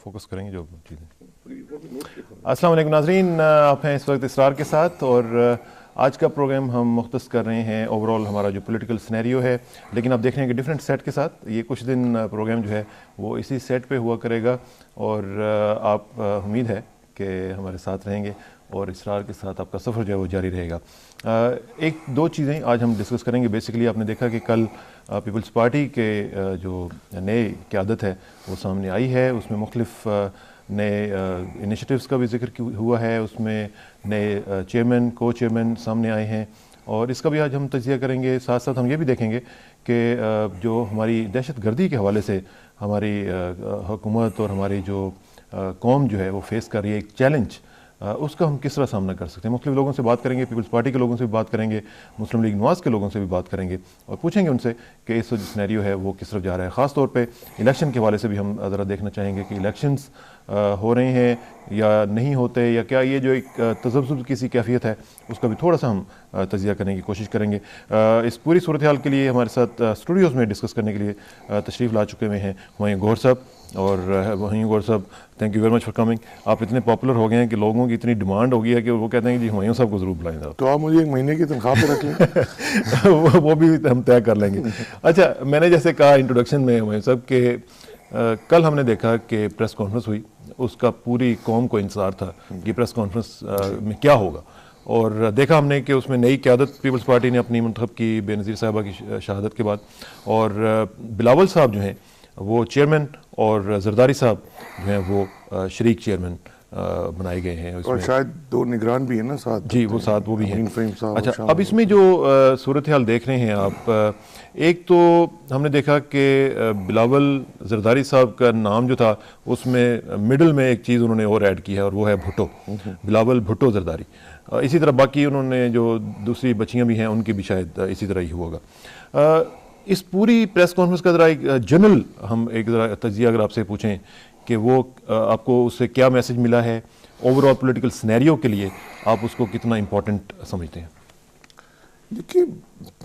Focus کریں گے جو چیزیں. السلام علیکم ناظرین، آپ ہیں اس وقت اسرار کے ساتھ اور آج کا پروگرام ہم مختص کر رہے ہیں اوور آل ہمارا جو پولیٹیکل سینیریو ہے، لیکن آپ دیکھ رہے ہیں کہ ڈفرینٹ سیٹ کے ساتھ. یہ کچھ دن پروگرام جو ہے وہ اسی سیٹ پہ ہوا کرے گا اور آپ امید ہے کہ ہمارے ساتھ رہیں گے اور اسرار کے ساتھ آپ کا سفر جو ہے وہ جاری رہے گا. ایک دو چیزیں آج ہم ڈسکس کریں گے. بیسیکلی آپ نے دیکھا کہ کل پیپلز پارٹی کے جو نئے قیادت ہے وہ سامنے آئی ہے. اس میں مختلف نئے انیشیٹیوز کا بھی ذکر ہوا ہے. اس میں نئے چیئرمین کو چیئرمین سامنے آئے ہیں اور اس کا بھی آج ہم تجزیہ کریں گے. ساتھ ساتھ ہم یہ بھی دیکھیں گے کہ جو ہماری دہشت گردی کے حوالے سے ہماری حکومت اور ہماری جو قوم جو ہے وہ فیس کر رہی ہے ایک چیلنج، اس کا ہم کس طرح سامنا کر سکتے ہیں. مختلف لوگوں سے بات کریں گے، پیپلز پارٹی کے لوگوں سے بھی بات کریں گے، مسلم لیگ نواز کے لوگوں سے بھی بات کریں گے اور پوچھیں گے ان سے کہ اس جو سینیریو ہے وہ کس طرف جا رہا ہے. خاص طور پہ الیکشن کے حوالے سے بھی ہم ذرا دیکھنا چاہیں گے کہ الیکشنز ہو رہے ہیں یا نہیں ہوتے، یا کیا یہ جو ایک تذبذب کی سی کیفیت ہے اس کا بھی تھوڑا سا ہم تجزیہ کرنے کی کوشش کریں گے. اس پوری صورتحال کے لیے ہمارے ساتھ اسٹوڈیوز میں ڈسکس کرنے کے لیے تشریف لا چکے ہوئے ہیں ہمایوں گوہر صاحب. اور ہمایوں گوہر صاحب، thank you very much for coming. آپ اتنے پاپولر ہو گئے ہیں کہ لوگوں کی اتنی ڈیمانڈ ہو گئی ہے کہ وہ کہتے ہیں کہ جی ہمایوں صاحب کو ضرور بلائیں گے. تو آپ مجھے ایک مہینے کی تنخواہ پہ رکھ لیں. وہ بھی ہم طے کر لیں گے. اچھا، میں نے جیسے کہا انٹروڈکشن میں ہمایوں صاحب کہ کل ہم نے دیکھا کہ پریس کانفرنس ہوئی، اس کا پوری قوم کو انتظار تھا کہ پریس کانفرنس میں کیا ہوگا، اور دیکھا ہم نے کہ اس میں نئی قیادت پیپلز پارٹی نے اپنی منتخب کی بے نظیر صاحبہ کی شہادت کے بعد، اور بلاول صاحب جو ہیں وہ چیئرمین اور زرداری صاحب جو ہیں وہ شریک چیئرمین بنائے گئے ہیں. اور شاید دو نگران بھی ہیں نا ساتھ. جی، وہ ساتھ وہ بھی ہیں. اچھا، اچھا، اب اس میں جو صورتحال دیکھ رہے ہیں آپ، ایک تو ہم نے دیکھا کہ بلاول زرداری صاحب کا نام جو تھا اس میں مڈل میں ایک چیز انہوں نے اور ایڈ کی ہے اور وہ ہے بھٹو، بلاول بھٹو زرداری. اسی طرح باقی انہوں نے جو دوسری بچیاں بھی ہیں ان کی بھی شاید اسی طرح ہی ہوگا. اس پوری پریس کانفرنس کا ذرا ایک جنرل ہم ایک ذرا تجزیہ اگر آپ سے پوچھیں کہ وہ آپ کو اس سے کیا میسج ملا ہے اوور آل پولیٹیکل سینیریو کے لیے، آپ اس کو کتنا امپورٹنٹ سمجھتے ہیں؟ دیکھیے،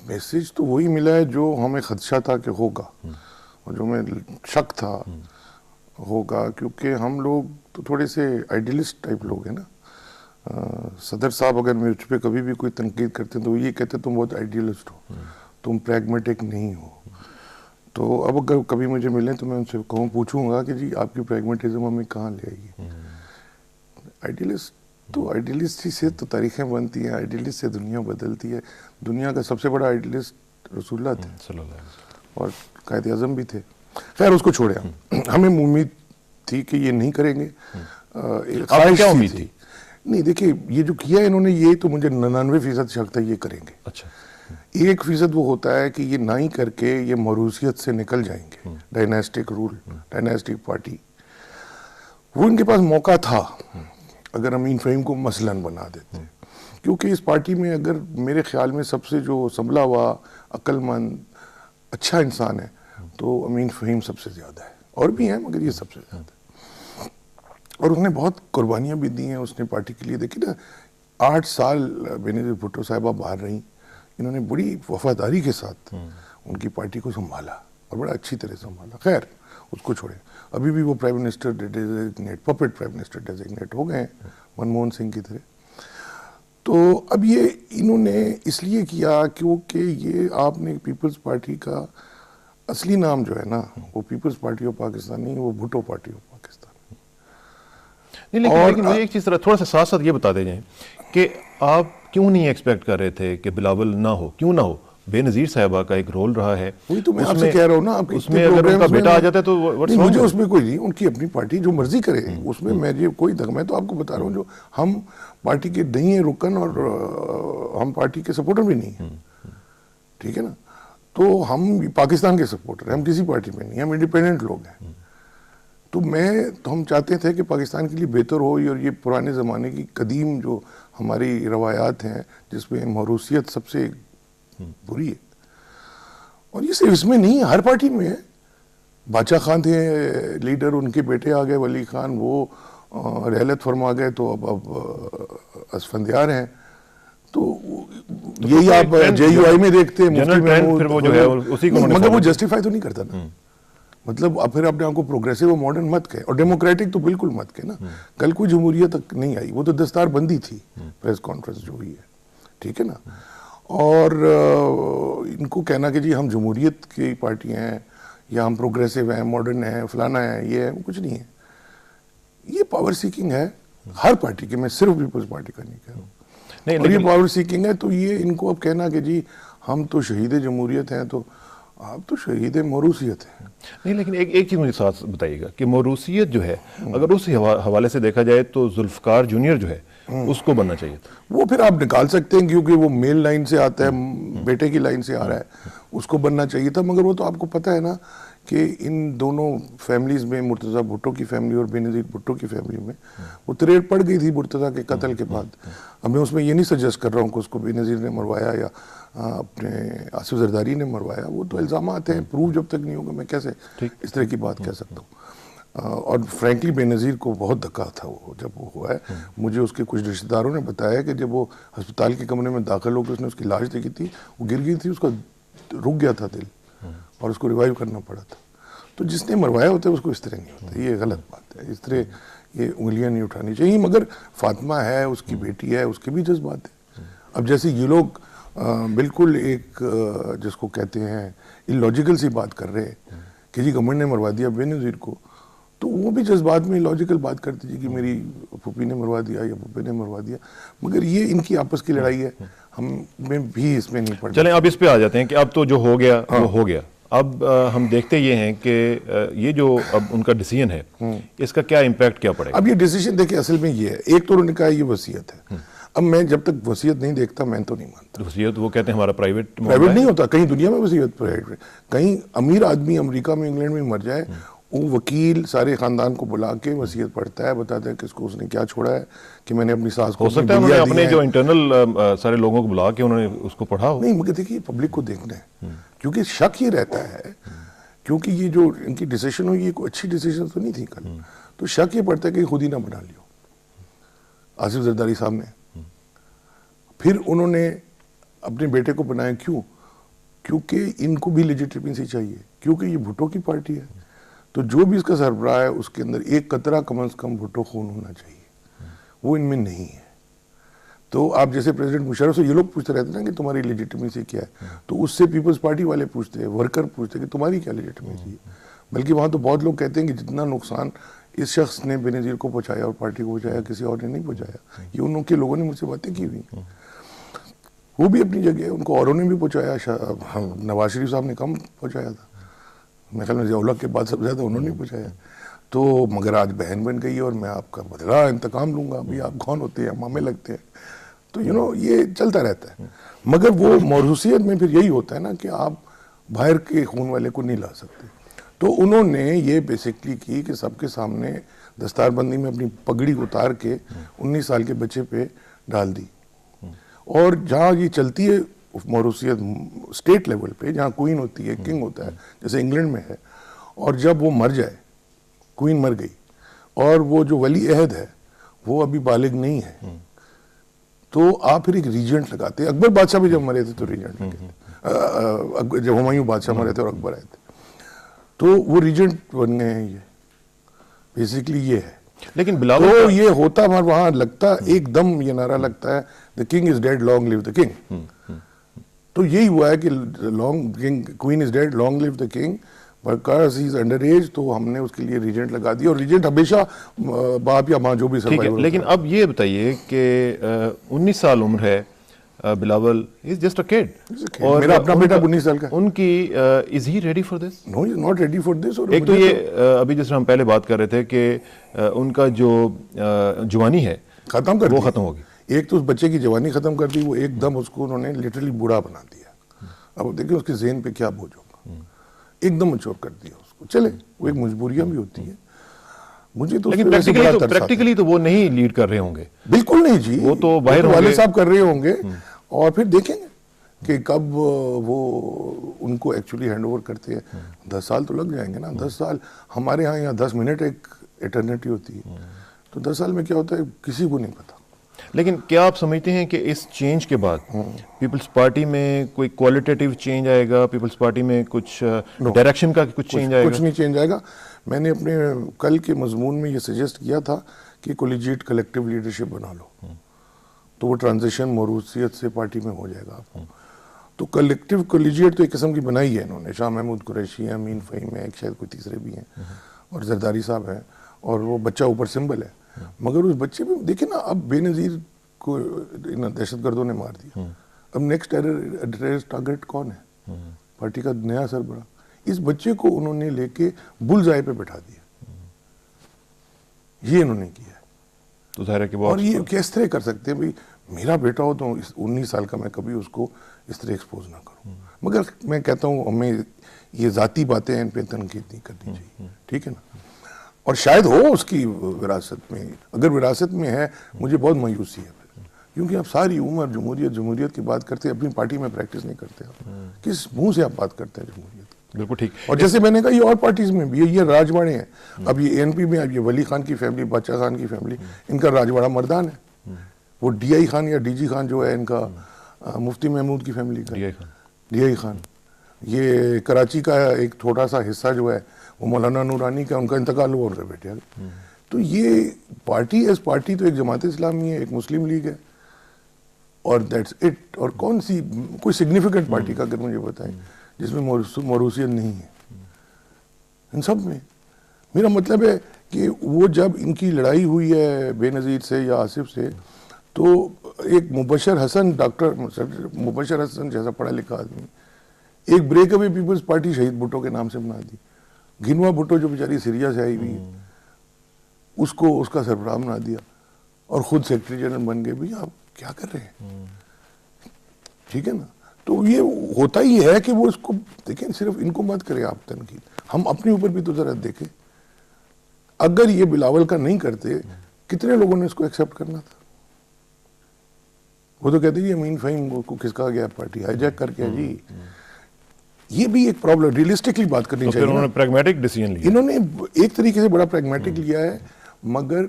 میسج تو وہی ملا ہے جو ہمیں خدشہ تھا کہ ہوگا اور جو ہمیں شک تھا ہوگا، کیونکہ ہم لوگ تو تھوڑے سے آئیڈیلسٹ ٹائپ لوگ ہیں نا. صدر صاحب اگر مجھ پہ کبھی بھی کوئی تنقید کرتے ہیں تو وہ یہ کہتے تم بہت آئیڈیلسٹ ہو، تم پریگمیٹک نہیں ہو. تو اب اگر کبھی مجھے ملیں تو میں ان سے پوچھوں گا کہ جی آپ کی پریگمیٹزم ہمیں کہاں لے آئی ہے. آئیڈیلسٹ تو آئیڈیلسٹ ہی سے تو تاریخیں بنتی ہیں، آئیڈیلسٹ سے دنیا بدلتی ہے. دنیا کا سب سے بڑا آئیڈیلسٹ رسول اللہ تھے اور قائد اعظم بھی تھے. خیر اس کو چھوڑے، ہمیں امید تھی کہ یہ نہیں کریں گے. کیا امید تھی؟ نہیں، دیکھیے یہ جو کیا انہوں نے یہ تو مجھے 99% شک تھا یہ کریں گے. اچھا، 1% وہ ہوتا ہے کہ یہ نہ ہی کر کے یہ موروثیت سے نکل جائیں گے. ڈائناسٹک رول، ڈائناسٹک پارٹی، وہ ان کے پاس موقع تھا اگر امین فہیم کو مثلاً بنا دیتے. کیونکہ اس پارٹی میں اگر میرے خیال میں سب سے جو سنبھلا ہوا عقل مند اچھا انسان ہے تو امین فہیم سب سے زیادہ ہے. اور بھی ہیں مگر یہ سب سے زیادہ ہے. اور اس نے بہت قربانیاں بھی دی ہیں اس نے پارٹی کے لیے. دیکھیے نا، 8 سال بے نظیر بھٹو صاحبہ باہر رہیں، انہوں نے بڑی وفاداری کے ساتھ ان کی پارٹی کو سنبھالا اور بڑا اچھی طرح سنبھالا. خیر اس کو چھوڑے، ابھی بھی وہ prime minister designate, puppet prime minister designate ہو گئے ہیں منموہن سنگھ کی طرح. تو اب یہ انہوں نے اس لیے کیا کیونکہ یہ آپ نے پیپلز پارٹی کا اصلی نام جو ہے نا وہ پیپلز پارٹی آف پاکستان نہیں، وہ بھٹو پارٹی آف پاکستان. لیکن مجھے ایک چیز تھوڑا سا ساتھ ساتھ یہ بتا دے جائیں کہ آپ کیوں نہیں ایکسپیکٹ کر رہے تھے کہ بلاول نہ ہو؟ کیوں نہ ہو؟ بے نظیر صاحبہ کا ایک رول رہا ہے. وہی تو میں آپ سے کہہ رہا ہوں نا، اس میں اگر ان کا بیٹا آ جاتا ہے تو مجھے اس میں کوئی نہیں، ان کی اپنی پارٹی جو مرضی کرے اس میں میں کوئی میں تو آپ کو بتا رہا ہوں جو ہم پارٹی کے نہیں ہیں رکن اور ہم پارٹی کے سپورٹر بھی نہیں ہیں، ٹھیک ہے نا. تو ہم پاکستان کے سپورٹر ہیں، ہم کسی پارٹی میں نہیں، ہم انڈیپینڈنٹ لوگ ہیں. تو ہم چاہتے تھے کہ پاکستان کے لیے بہتر ہو، اور یہ پرانے زمانے کی قدیم جو ہماری روایات ہیں جس میں موروثیت سب سے بری ہے، اور یہ صرف اس میں نہیں، ہر پارٹی میں ہے. بادشاہ خان تھے لیڈر، ان کے بیٹے آ گئے ولی خان، وہ رحلت فرما گئے تو اب اسفندیار ہیں. تو یہی آپ جے یو آئی میں دیکھتے ہیں، مگر وہ جسٹیفائی تو نہیں کرتا نا. مطلب اب پھر اپنے آپ کو پروگریسو اور ماڈرن مت کہے, اور ڈیموکریٹک تو بالکل مت کہے نا. کل کوئی جمہوریت تک نہیں آئی, وہ تو دستار بندی تھی پریس کانفرنس جو ہوئی ہے, ٹھیک ہے نا. اور ان کو کہنا کہ جی ہم جمہوریت کی پارٹی ہیں یا ہم پروگریسو ہیں, ماڈرن ہیں, فلانا ہے, یہ ہے, کچھ نہیں ہے. یہ پاور سیکنگ ہے ہر پارٹی کے, میں صرف پیپلز پارٹی کا نہیں کہہ رہا ہوں. اور یہ پاور سیکنگ ہے, تو یہ ان کو اب کہنا کہ جی ہم تو شہید جمہوریت ہیں, تو آپ تو شہید موروثیت ہیں. نہیں, لیکن ایک چیز مجھے ساتھ بتائیے گا کہ موروثیت جو ہے اگر اس حوالے سے دیکھا جائے تو ذوالفقار جونیئر جو ہے اس کو بننا چاہیے تھا. وہ پھر آپ نکال سکتے ہیں کیونکہ وہ میل لائن سے آتا ہے, بیٹے کی لائن سے آ رہا ہے, اس کو بننا چاہیے تھا. مگر وہ تو آپ کو پتہ ہے نا کہ ان دونوں فیملیز میں, مرتضیٰ بھٹو کی فیملی اور بے نظیر بھٹو کی فیملی میں وہ تریڑ پڑ گئی تھی مرتضیٰ کے قتل کے بعد. اب میں اس میں یہ نہیں سجیسٹ کر رہا ہوں کہ اس کو بے نظیر نے مروایا یا اپنے آصف زرداری نے مروایا. وہ تو الزامات ہیں, پروف جب تک نہیں ہوگا میں کیسے اس طرح کی بات کہہ سکتا ہوں. اور فرینکلی بے نظیر کو بہت دھکا تھا وہ جب وہ ہوا ہے. مجھے اس کے کچھ رشتہ داروں نے بتایا کہ جب وہ ہسپتال کے کمرے میں داخل ہو کے اس نے اس کی لاش دیکھی تھی, وہ گر گئی تھی, اس کا رک گیا تھا دل اور اس کو ریوائیو کرنا پڑا تھا. تو جس نے مروایا ہوتا ہے اس کو اس طرح نہیں ہوتا, یہ غلط بات ہے. اس طرح یہ انگلیاں نہیں اٹھانی چاہیے. مگر فاطمہ ہے, اس کی بیٹی ہے, اس کے بھی جذبات ہیں. اب جیسے یہ لوگ بالکل ایک جس کو کہتے ہیں اللاجیکل سی بات کر رہے ہیں کہ جی گورنمنٹ نے مروا دیا بے نظیر کو, تو وہ بھی جذبات میں لاجیکل بات کرتی تھی کہ میری پھوپھی نے مروا دیا یا پھوپھے نے مروا دیا. مگر یہ ان کی آپس کی لڑائی ہے, ہم میں بھی اس میں نہیں پڑ. چلیں اب اس پہ آ جاتے ہیں کہ اب تو جو ہو گیا وہ ہو گیا. اب ہم دیکھتے یہ ہیں کہ یہ جو اب ان کا ڈیسیژن ہے اس کا کیا امپیکٹ کیا پڑے گا. اب یہ ڈیسیژن دیکھیں اصل میں یہ ہے, ایک تو انہوں نے کہا یہ وصیت ہے. اب میں جب تک وصیت نہیں دیکھتا میں تو نہیں مانتا. وصیت وہ کہتے ہیں ہمارا پرائیویٹ نہیں ہوتا, کہیں دنیا میں وصیت پرائیویٹ, کہیں امیر آدمی امریکہ میں انگلینڈ میں مر جائے, وہ وکیل سارے خاندان کو بلا کے وصیت پڑھتا ہے, بتاتا ہے کہ اس کو اس نے کیا چھوڑا ہے, کہ میں نے اپنی ساس کو, ہو سکتا ہے انہوں نے اپنے جو انٹرنل سارے لوگوں کو بلا کے انہوں نے اس کو پڑھا ہو. نہیں, مگر دیکھیے پبلک کو دیکھنا ہے, کیونکہ شک یہ رہتا ہے, کیونکہ یہ جو ان کی ڈیسیشن ہوئی یہ کوئی اچھی ڈیسیشن تو نہیں تھی کل, تو شک یہ پڑتا ہے کہ خود ہی نہ بنا لیو آصف زرداری صاحب نے. پھر انہوں نے اپنے بیٹے کو بنایا, کیوں؟ کیونکہ ان کو بھی لیجیٹیمیسی چاہیے, کیونکہ یہ بھٹو کی پارٹی ہے, تو جو بھی اس کا سربراہ ہے اس کے اندر ایک قطرہ کم از کم بھٹو خون ہونا چاہیے, وہ ان میں نہیں ہے. تو آپ جیسے پریزیڈنٹ مشرف سے یہ لوگ پوچھتے رہتے ہیں کہ تمہاری لیجیٹیمیسی کیا ہے, تو اس سے پیپلز پارٹی والے پوچھتے ہیں, ورکر پوچھتے ہیں کہ تمہاری کیا لیجیٹیمیسی ہے. بلکہ وہاں تو بہت لوگ کہتے ہیں کہ جتنا نقصان اس شخص نے بے نظیر کو پہنچایا اور پارٹی کو پہنچایا, کسی اور نے نہیں پہنچایا. یہ ان کے لوگوں نے مجھ سے باتیں کی ہوئی, وہ بھی اپنی جگہ, ان کو اوروں نے بھی پہنچایا. نواز شریف صاحب نے کم پہنچایا تھا, میرے خیال میں ضیاء الحق کے بعد سب سے زیادہ انہوں نے پہنچایا. تو مگر آج بہن بن گئی اور میں آپ کا بدلہ انتقام لوں گا. ابھی آپ کون ہوتے ہیں, مامے لگتے ہیں. تو یہ چلتا رہتا ہے. مگر وہ موروثیت میں پھر یہی ہوتا ہے نا کہ آپ باہر کے خون والے کو نہیں لا سکتے. تو انہوں نے یہ بیسکلی کی کہ سب کے سامنے دستار بندی میں اپنی پگڑی اتار کے 19 سال کے بچے پہ ڈال دی. اور جہاں یہ چلتی ہے موروثیت اسٹیٹ لیول پہ, جہاں کوئین ہوتی ہے, کنگ ہوتا ہے, جیسے انگلینڈ میں ہے, اور جب وہ مر جائے, کوئین مر گئی اور وہ جو ولی عہد ہے وہ ابھی بالغ نہیں ہے, تو آپ پھر ایک ریجنٹ لگاتے ہیں. اکبر بادشاہ بھی جب مرے تھے تو ریجنٹ لگے تھے, جب ہمایوں بادشاہ مرے تھے اور اکبر آئے تھے, تو وہ ریجنٹ بن گئے ہیں. یہ بیسکلی یہ ہے. لیکن تو یہ ہوتا ہمارے وہاں لگتا ایک دم یہ نعرہ لگتا ہے the king is dead, long live the king. تو یہی ہوا ہے کہ queen is dead, long live the king, because he is under age, تو ہم نے اس کے لیے ریجنٹ لگا دیا. اور ریجنٹ ہمیشہ باپ یا ماں جو بھی سروائیور. لیکن اب یہ بتائیے کہ 19 سال عمر ہے Bilawal, is just a kid. اور میرا اپنا بیٹا 19 سال کا. ان کی is he ready for this? No, he is not ready for this. ایک تو یہ ابھی جس ہم پہلے بات کر رہے تھے کہ ان کا جو جوانی ہے ختم کر وہ ختم ہوگی. ایک تو اس بچے کی جوانی ختم کر دی, وہ ایک دم اس کو انہوں نے لٹرلی بوڑھا بنا دیا. اب دیکھیں اس کے ذہن پہ کیا بوجھ ہوگا, ایک دم مچور کر دیا اس کو. چلے وہ ایک مجبوریاں بھی ہوتی ہیں. مجھے تو لیکن پریکٹیکلی تو وہ نہیں لیڈ کر رہے ہوں گے. بالکل نہیں جی, وہ تو باہر والد صاحب کر رہے ہوں گے, اور پھر دیکھیں گے کہ کب وہ ان کو ایکچولی ہینڈ اوور کرتے ہیں. 10 سال تو لگ جائیں گے نا. 10 سال ہمارے ہاں 10 منٹ ایک ایٹرنیٹی ہوتی ہے, تو 10 سال میں کیا ہوتا ہے کسی کو نہیں پتا. لیکن کیا آپ سمجھتے ہیں کہ اس چینج کے بعد پیپلز پارٹی میں کوئی کوالٹیٹیو چینج آئے گا؟ پیپلز پارٹی میں کچھ ڈائریکشن کا کچھ چینج آئے گا؟ کچھ نہیں چینج آئے گا. میں نے اپنے کل کے مضمون میں یہ سجیسٹ کیا تھا کہ کولیجیٹ کلیکٹیو لیڈرشپ بنا لو, تو وہ ٹرانزیشن موروثیت سے پارٹی میں ہو جائے گا آپ کو. تو کلیکٹیو کولیجیٹ تو ایک قسم کی بنائی ہے انہوں نے. شاہ محمود قریشی ہیں, امین فہیم ہے, ایک شاید کوئی تیسرے بھی ہیں, اور زرداری صاحب ہیں, اور وہ بچہ اوپر سمبل ہے. مگر اس بچے میں دیکھیں نا, اب بے نظیر کو دہشت گردوں نے مار دیا. اب نیکسٹ ٹیررسٹ ٹارگیٹ کون ہے؟ پارٹی کا نیا سربراہ. اس بچے کو انہوں نے لے کے بلز آئی پہ بٹھا دیا. یہ انہوں نے کیا. تو ظاہر ہے کہ اور یہ کس طرح کر سکتے ہیں بھائی, میرا بیٹا ہو تو 19 سال کا, میں کبھی اس کو اس طرح ایکسپوز نہ کروں. مگر میں کہتا ہوں ہمیں یہ ذاتی باتیں ہیں, ان پہ تنقید نہیں کرنی چاہیے, ٹھیک ہے نا. اور شاید ہو اس کی وراثت میں, اگر وراثت میں ہے مجھے بہت مایوسی ہے, کیونکہ آپ ساری عمر جمہوریت کی بات کرتے ہیں, اپنی پارٹی میں پریکٹس نہیں کرتے. آپ کس منہ سے آپ بات کرتے ہیں جمہوریت؟ بالکل ٹھیک. اور جیسے میں نے کہا یہ اور پارٹیز میں بھی یہ راجواڑے ہیں. اب یہ این پی میں, اب یہ ولی خان کی فیملی, بادشاہ خان کی فیملی, ان کا راجواڑہ مردان ہے. وہ ڈی آئی خان یا ڈی جی خان جو ہے ان کا مفتی محمود کی فیملی کا, ڈی آئی خان. یہ کراچی کا ایک تھوڑا سا حصہ جو ہے وہ مولانا نورانی کا, ان کا انتقال ہوا ان کے بیٹے. تو یہ پارٹی ایز پارٹی تو ایک جماعت اسلامی ہے, ایک مسلم لیگ ہے, اور دیٹس اٹ. اور کون سی کوئی سگنیفیکنٹ پارٹی کا اگر مجھے بتائیں جس میں موروثیت نہیں ہے ان سب میں. میرا مطلب ہے کہ وہ جب ان کی لڑائی ہوئی ہے بے نظیر سے یا آصف سے, تو ایک مبشر حسن, ڈاکٹر مبشر حسن جیسا پڑھا لکھا آدمی, ایک بریک اوے پیپلز پارٹی شہید بھٹو کے نام سے بنا دی. گھنوا بھٹو جو بیچاری سیریا سے آئی ہوئی ہے, اس کو اس کا سربراہ بنا دیا, اور خود سیکرٹری جنرل بن گئے. بھئی آپ کیا کر رہے ہیں؟ ٹھیک ہے نا. تو یہ ہوتا ہی ہے کہ وہ اس کو دیکھیں, صرف ان کو مت کریں آپ تنقید, ہم اپنے اوپر بھی تو ذرا دیکھیں. اگر یہ بلاول کا نہیں کرتے, کتنے لوگوں نے اس کو ایکسیپٹ کرنا تھا؟ وہ تو کہتے ہیں امین فہیم کو کھسکا گیا پارٹی, ہائی جیک کر کے. جی یہ بھی ایک پرابلم, ریئلسٹکلی بات کرنی چاہیے. انہوں نے پریگمیٹک ڈیسیژن لیا, انہوں نے ایک طریقے سے بڑا پریگمیٹک لیا ہے. مگر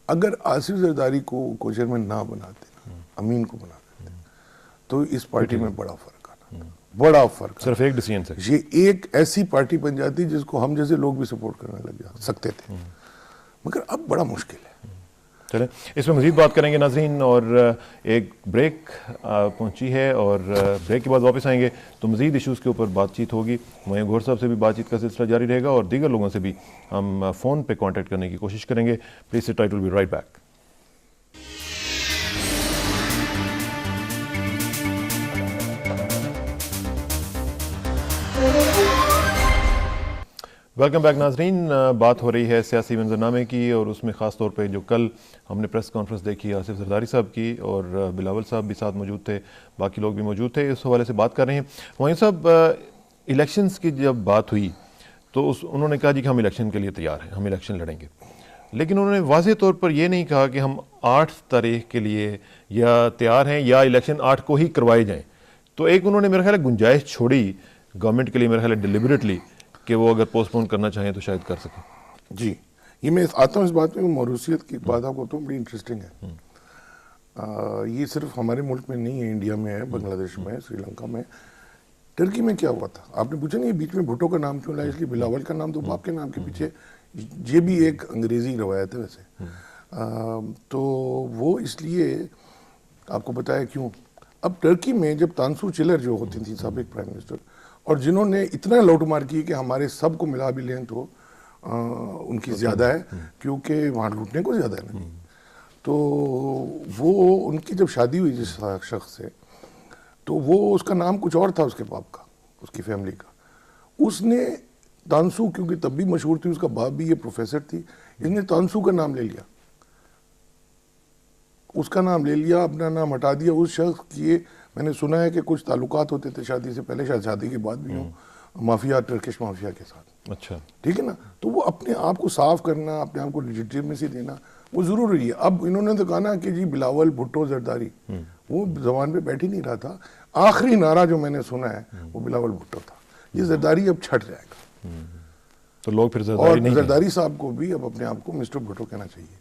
اگر آصف زرداری کو چیئرمین نہ بناتے, امین کو بنا دیتے, تو اس پارٹی میں بڑا فرق آنا, بڑا فرق. صرف ایک ڈیسیژن سے یہ ایک ایسی پارٹی بن جاتی جس کو ہم جیسے لوگ بھی سپورٹ کرنے لگ جا سکتے تھے. مگر اب بڑا مشکل ہے. چلیں اس میں مزید بات کریں گے ناظرین, اور ایک بریک پہنچی ہے, اور بریک کے بعد واپس آئیں گے تو مزید ایشوز کے اوپر بات چیت ہوگی. معین گوہر صاحب سے بھی بات چیت کا سلسلہ جاری رہے گا, اور دیگر لوگوں سے بھی ہم فون پہ کانٹیکٹ کرنے کی کوشش کریں گے. Please sit tight, will be right back. Welcome back ناظرین. بات ہو رہی ہے سیاسی منظرنامے کی, اور اس میں خاص طور پہ جو کل ہم نے پریس کانفرنس دیکھی آصف زرداری صاحب کی, اور بلاول صاحب بھی ساتھ موجود تھے, باقی لوگ بھی موجود تھے, اس حوالے سے بات کر رہے ہیں. معین صاحب, الیکشنز کی جب بات ہوئی تو انہوں نے کہا جی کہ ہم الیکشن کے لیے تیار ہیں, ہم الیکشن لڑیں گے. لیکن انہوں نے واضح طور پر یہ نہیں کہا کہ ہم 8 تاریخ کے لیے یا تیار ہیں یا الیکشن 8 کو ہی کروائے جائیں. تو ایک انہوں نے میرا خیال ہے گنجائش چھوڑی گورنمنٹ کے لیے, میرا خیال ہے ڈیلیبریٹلی, کہ وہ اگر پوسٹ پون کرنا چاہیں تو شاید کر سکیں. جی یہ میں آتا ہوں اس بات میں, موروثیت کی بات آپ کو تو بڑی انٹرسٹنگ ہے. یہ صرف ہمارے ملک میں نہیں ہے, انڈیا میں ہے, بنگلہ دیش میں ہے, سری لنکا میں. ٹرکی میں کیا ہوا تھا آپ نے پوچھا نہیں, بیچ میں بھٹو کا نام کیوں لایا؟ اس لیے بلاول کا نام تو باپ کے نام کے پیچھے, یہ بھی ایک انگریزی روایت ہے ویسے. تو وہ اس لیے آپ کو بتایا کیوں. اب ٹرکی میں جب تانسو چلر جو ہوتی تھی سابق پرائم منسٹر, اور جنہوں نے اتنا لوٹ مار کی کہ ہمارے سب کو ملا بھی لیں تو ان کی زیادہ ہے, کیونکہ وہاں لوٹنے کو زیادہ ہے نا. تو وہ ان کی جب شادی ہوئی جس شخص سے, تو وہ اس کا نام کچھ اور تھا اس کے باپ کا, اس کی فیملی کا. اس نے تانسو, کیونکہ تب بھی مشہور تھی, اس کا باپ بھی یہ پروفیسر تھی, اس نے تانسو کا نام لے لیا, اس کا نام لے لیا, اپنا نام ہٹا دیا. اس شخص کی میں نے سنا ہے کہ کچھ تعلقات ہوتے تھے شادی سے پہلے, شاید شادی کے بعد بھی ہوں, مافیا, ٹرکش مافیا کے ساتھ. اچھا ٹھیک ہے نا. تو وہ اپنے آپ کو صاف کرنا, اپنے آپ کو لیجیٹیمیسی دینا وہ ضروری ہے. اب انہوں نے تو کہا نا کہ جی بلاول بھٹو زرداری, وہ زبان پہ بیٹھ ہی نہیں رہا تھا. آخری نعرہ جو میں نے سنا ہے وہ بلاول بھٹو تھا. یہ زرداری اب چھٹ جائے گا, تو لوگ پھر اور زرداری صاحب کو بھی اب اپنے آپ کو مسٹر بھٹو کہنا چاہیے.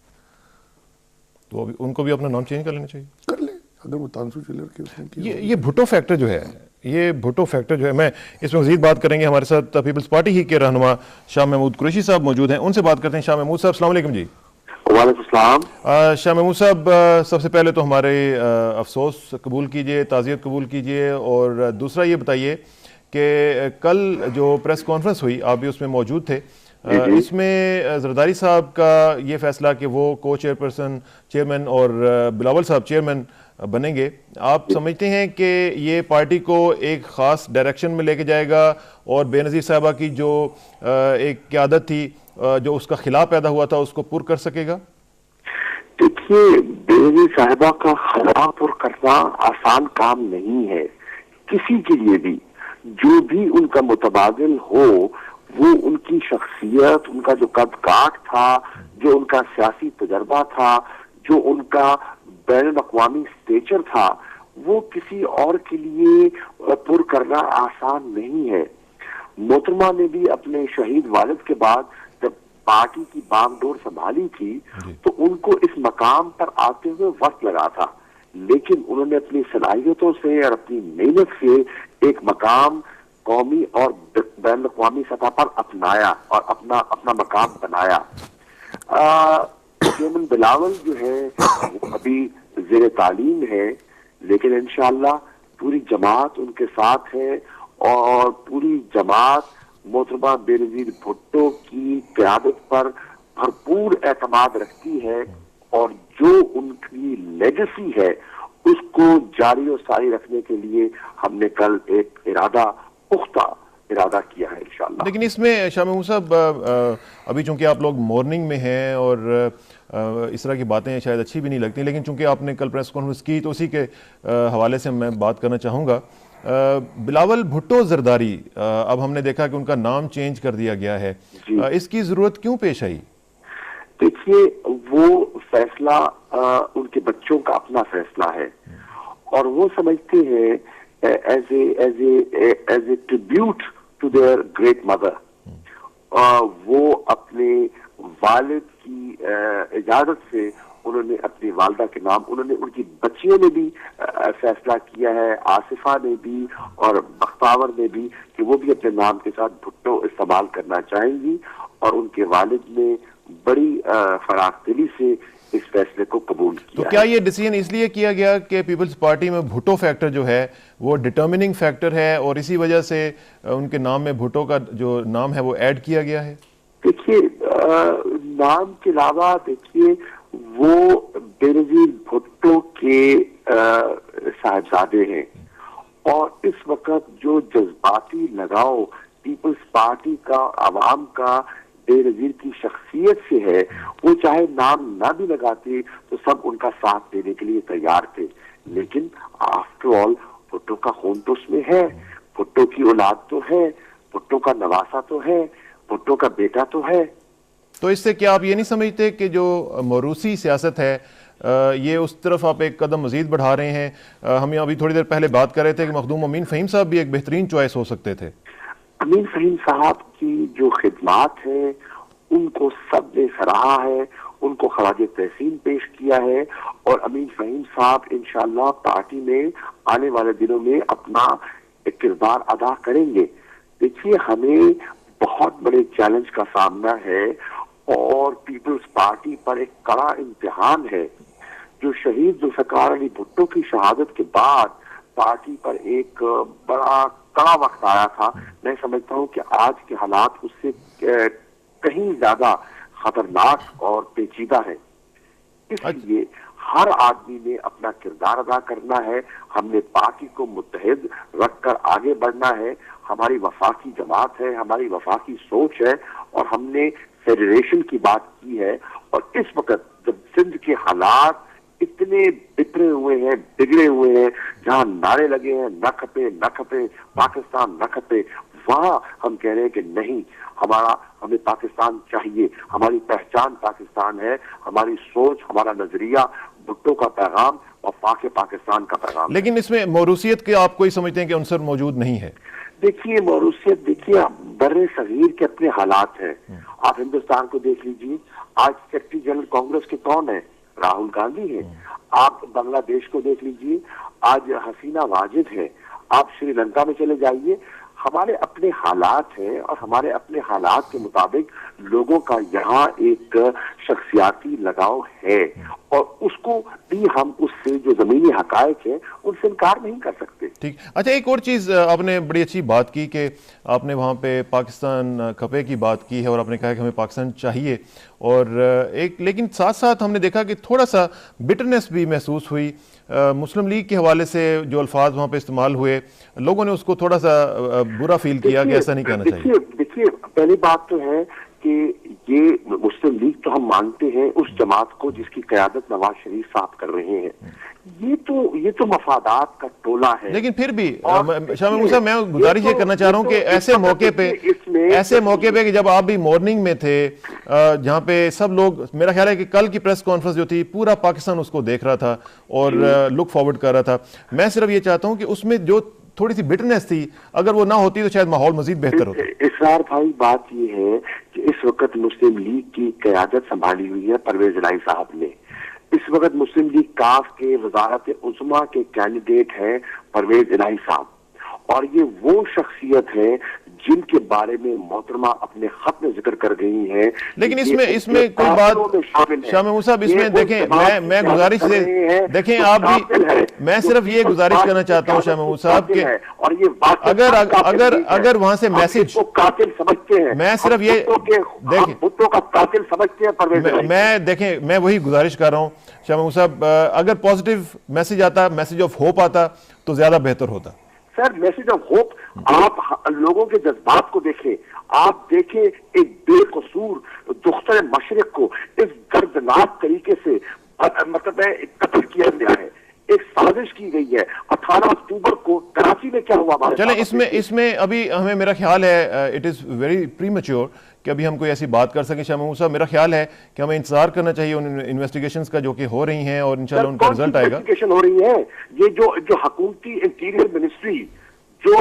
تو ان کو بھی اپنا نام چینج کر لینا چاہیے. کر لیں اگر وہ تانسو چلر کے اس نے یہ بھٹو فیکٹر جو ہے، یہ بھٹو فیکٹر جو ہے، میں اس میں مزید بات کریں گے. ہمارے ساتھ پیپلز پارٹی ہی کے رہنما شاہ محمود قریشی صاحب موجود ہیں، ان سے بات کرتے ہیں. شاہ محمود صاحب السلام علیکم. جی وعلیکم السلام. شاہ محمود صاحب، سب سے پہلے تو ہمارے افسوس قبول کیجئے، تعزیت قبول کیجئے، اور دوسرا یہ بتائیے کہ کل جو پریس کانفرنس ہوئی، آپ بھی اس میں موجود تھے، اس میں زرداری صاحب کا یہ فیصلہ کہ وہ کو چیئرمین اور بلاول صاحب چیئرمین بنیں گے، آپ سمجھتے ہیں کہ یہ پارٹی کو ایک خاص ڈائریکشن میں لے کے جائے گا اور بے نظیر صاحبہ کی جو ایک قیادت تھی، جو اس کا خلا پیدا ہوا تھا، اس کو پر کر سکے گا؟ دیکھیے، بے نظیر صاحبہ کا خلا پر کرنا آسان کام نہیں ہے کسی کے لیے بھی. جو بھی ان کا متبادل ہو، وہ ان کی شخصیت، ان کا جو قد کاٹ تھا، جو ان کا سیاسی تجربہ تھا، جو ان کا بین الاقوامی سٹیچر تھا، وہ کسی اور کے لیے پر کرنا آسان نہیں ہے. محترمہ نے بھی اپنے شہید والد کے بعد جب پارٹی کی بام ڈور سنبھالی تھی تو ان کو اس مقام پر آتے ہوئے وقت لگا تھا، لیکن انہوں نے اپنی صلاحیتوں سے اور اپنی محنت سے ایک مقام قومی اور بین الاقوامی سطح پر اپنایا اور اپنا مقام بنایا. چیئرمین بلاول جو ہے وہ ابھی زیر تعلیم ہے، لیکن انشاءاللہ پوری جماعت ان کے ساتھ ہے اور پوری جماعت محترمہ بے نظیر بھٹو کی قیادت پر بھرپور اعتماد رکھتی ہے، اور جو ان کی لیگیسی ہے اس کو جاری و ساری رکھنے کے لیے ہم نے کل ایک پختہ ارادہ کیا ہے انشاءاللہ. لیکن اس میں شاہ محمود صاحب، ابھی چونکہ آپ لوگ مارننگ میں ہیں اور اس طرح کی باتیں شاید اچھی بھی نہیں لگتی، لیکن چونکہ آپ نے کل پریس کانفرنس کی تو اسی کے حوالے سے میں بات کرنا چاہوں گا. بلاول بھٹو زرداری، اب ہم نے دیکھا کہ ان کا نام چینج کر دیا گیا ہے، اس کی ضرورت کیوں پیش آئی؟ دیکھیے، وہ فیصلہ ان کے بچوں کا اپنا فیصلہ ہے، اور وہ سمجھتے ہیں as a tribute to their great mother. وہ اپنے والد کی اجازت سے انہوں نے اپنی والدہ کے نام، انہوں نے، ان کی بچیوں نے بھی فیصلہ کیا ہے، آصفہ نے بھی اور بختاور نے بھی، کہ وہ بھی اپنے نام کے ساتھ بھٹو استعمال کرنا چاہیں گی، اور ان کے والد نے بڑی فراخ دلی سے اس فیصلے کو قبول کیا. تو کیا یہ ڈیسیژن اس لیے کیا گیا کہ پیپلز پارٹی میں بھٹو فیکٹر جو ہے وہ ڈٹرمننگ فیکٹر ہے، اور اسی وجہ سے ان کے نام میں بھٹو کا جو نام ہے وہ ایڈ کیا گیا ہے؟ دیکھیے، نام کے علاوہ دیکھیے وہ بے نظیر بھٹو کے صاحبزادے ہیں، اور اس وقت جو جذباتی لگاؤ پیپلز پارٹی کا، عوام کا بے نظیر کی شخصیت سے ہے، وہ چاہے نام نہ بھی لگاتے تو سب ان کا ساتھ دینے کے لیے تیار تھے. لیکن آفٹر آل بھٹو کا خون تو اس میں ہے، بھٹو کی اولاد تو ہے، بھٹو کا نواسا تو ہے، بھٹو کا بیٹا تو ہے. تو اس سے کیا آپ یہ نہیں سمجھتے کہ جو موروثی سیاست ہے یہ اس طرف آپ ایک قدم مزید بڑھا رہے ہیں؟ ہم ابھی تھوڑی دیر پہلے بات کر رہے تھے کہ مخدوم امین فہیم صاحب بھی ایک بہترین چوائس ہو سکتے تھے. امین فہیم صاحب کی جو خدمات ہیں ان کو سب نے سراہا ہے، ان کو خراج تحسین پیش کیا ہے، اور امین فہیم صاحب انشاءاللہ پارٹی میں آنے والے دنوں میں اپنا ایک کردار ادا کریں گے. دیکھیے، ہمیں بہت بڑے چیلنج کا سامنا ہے، اور پیپلز پارٹی پر ایک کڑا امتحان ہے. جو شہید ذوالفقار علی بھٹو کی شہادت کے بعد پارٹی پر ایک بڑا کڑا وقت آیا تھا، میں سمجھتا ہوں کہ آج کے حالات اس سے کہیں زیادہ خطرناک اور پیچیدہ ہے. اس لیے ہر آدمی نے اپنا کردار ادا کرنا ہے. ہم نے پارٹی کو متحد رکھ کر آگے بڑھنا ہے. ہماری وفاقی جماعت ہے، ہماری وفاقی سوچ ہے، اور ہم نے فیڈریشن کی بات کی ہے. اور اس وقت جب سندھ کے حالات اتنے بکھرے ہوئے ہیں، بگڑے ہوئے ہیں، جہاں نعرے لگے ہیں نہ کھپے نہ کھپے، پاکستان نہ کھپے، وہاں ہم کہہ رہے ہیں کہ نہیں، ہمیں پاکستان چاہیے، ہماری پہچان پاکستان ہے، ہماری سوچ، ہمارا نظریہ بھٹو کا پیغام اور پاکستان کا پیغام. لیکن اس میں موروثیت کے آپ کوئی سمجھتے ہیں کہ عنصر موجود نہیں ہے؟ دیکھیے، موروثیت، دیکھیے بر صغیر کے اپنے حالات ہیں. آپ ہندوستان کو دیکھ لیجیے، آج سیکرٹری جنرل کانگریس کے کون ہیں؟ راہل گاندھی ہے. آپ بنگلہ دیش کو دیکھ لیجئے, آج حسینہ واجد ہے. آپ سری لنکا میں چلے جائیے. ہمارے اپنے حالات ہیں اور ہمارے اپنے حالات کے مطابق لوگوں کا یہاں ایک شخصیاتی لگاؤ ہے, اور اس کو بھی ہم اس سے جو زمینی حقائق ہیں ان سے انکار نہیں کر سکتے. ٹھیک. اچھا, ایک اور چیز آپ نے بڑی اچھی بات کی کہ آپ نے وہاں پہ پاکستان کھپے کی بات کی ہے اور آپ نے کہا کہ ہمیں پاکستان چاہیے, اور لیکن ساتھ ساتھ ہم نے دیکھا کہ تھوڑا سا بٹرنس بھی محسوس ہوئی مسلم لیگ کے حوالے سے. جو الفاظ وہاں پہ استعمال ہوئے, لوگوں نے اس کو تھوڑا سا برا فیل کیا کہ ایسا نہیں کہنا چاہیے. دیکھیے, پہلی بات تو ہے کہ یہ مسلم لیگ تو ہم مانتے ہیں اس جماعت کو جس کی قیادت نواز شریف صاحب کر رہے ہیں. یہ تو مفادات کا ٹولہ ہے. لیکن پھر بھی شاہ محمود صاحب, میں گزارش یہ کرنا چاہ رہا ہوں کہ ایسے موقع پہ کہ جب آپ بھی مارننگ میں تھے, جہاں پہ سب لوگ, میرا خیال ہے کہ کل کی پریس کانفرنس جو تھی پورا پاکستان اس کو دیکھ رہا تھا اور لک فارورڈ کر رہا تھا. میں صرف یہ چاہتا ہوں کہ اس میں جو تھوڑی سی بٹرنس تھی, اگر وہ نہ ہوتی تو شاید ماحول مزید بہتر ہوتا. اسرار بھائی, بات یہ ہے کہ اس وقت مسلم لیگ کی قیادت سنبھالی ہوئی ہے پرویز الہی صاحب نے. اس وقت مسلم لیگ کاف کے وزارت عظمیٰ کے کینڈیڈیٹ ہیں پرویز الہی صاحب, اور یہ وہ شخصیت ہے جن کے بارے میں محترمہ اپنے خط میں ذکر کر گئی ہیں. لیکن اس میں کوئی بات شاہ محمود صاحب, اس میں دیکھیں, میں گزارش سے دیکھیں آپ بھی, میں صرف یہ گزارش کرنا چاہتا ہوں شاہ محمود صاحب کہ اگر وہاں سے میسج قاتل سمجھتے ہیں, میں صرف یہ دیکھیں, بتوں کا قاتل سمجھتے ہیں پرویز الہی. میں دیکھیں, میں وہی گزارش کر رہا ہوں شاہ محمود صاحب, اگر پازیٹیو میسج آتا, میسج آف ہوپ آتا تو زیادہ بہتر ہوتا. سر, میسج آف ہوپ, آپ لوگوں کے جذبات کو دیکھیں. آپ دیکھیں ایک بے قصور دختر مشرق کو اس دردناک طریقے سے مطلب ہے قتل کیا گیا ہے, ایک سازش کی گئی ہے. 18 اکتوبر کو کراچی میں کیا ہوا؟ چلیں, اس میں ابھی ہمیں, میرا خیال ہے it is very premature کہ ابھی ہم کوئی ایسی بات کر سکیں. شاہ محمود صاحب, میرا خیال ہے کہ ہمیں انتظار کرنا چاہیے ان انویسٹیگیشنز کا جو کہ ہو رہی ہیں, اور انشاءاللہ ان کا رزلٹ آئے گا. انویسٹیگیشن ہو رہی ہے, یہ جو حکومتی انٹیریئر منسٹری جو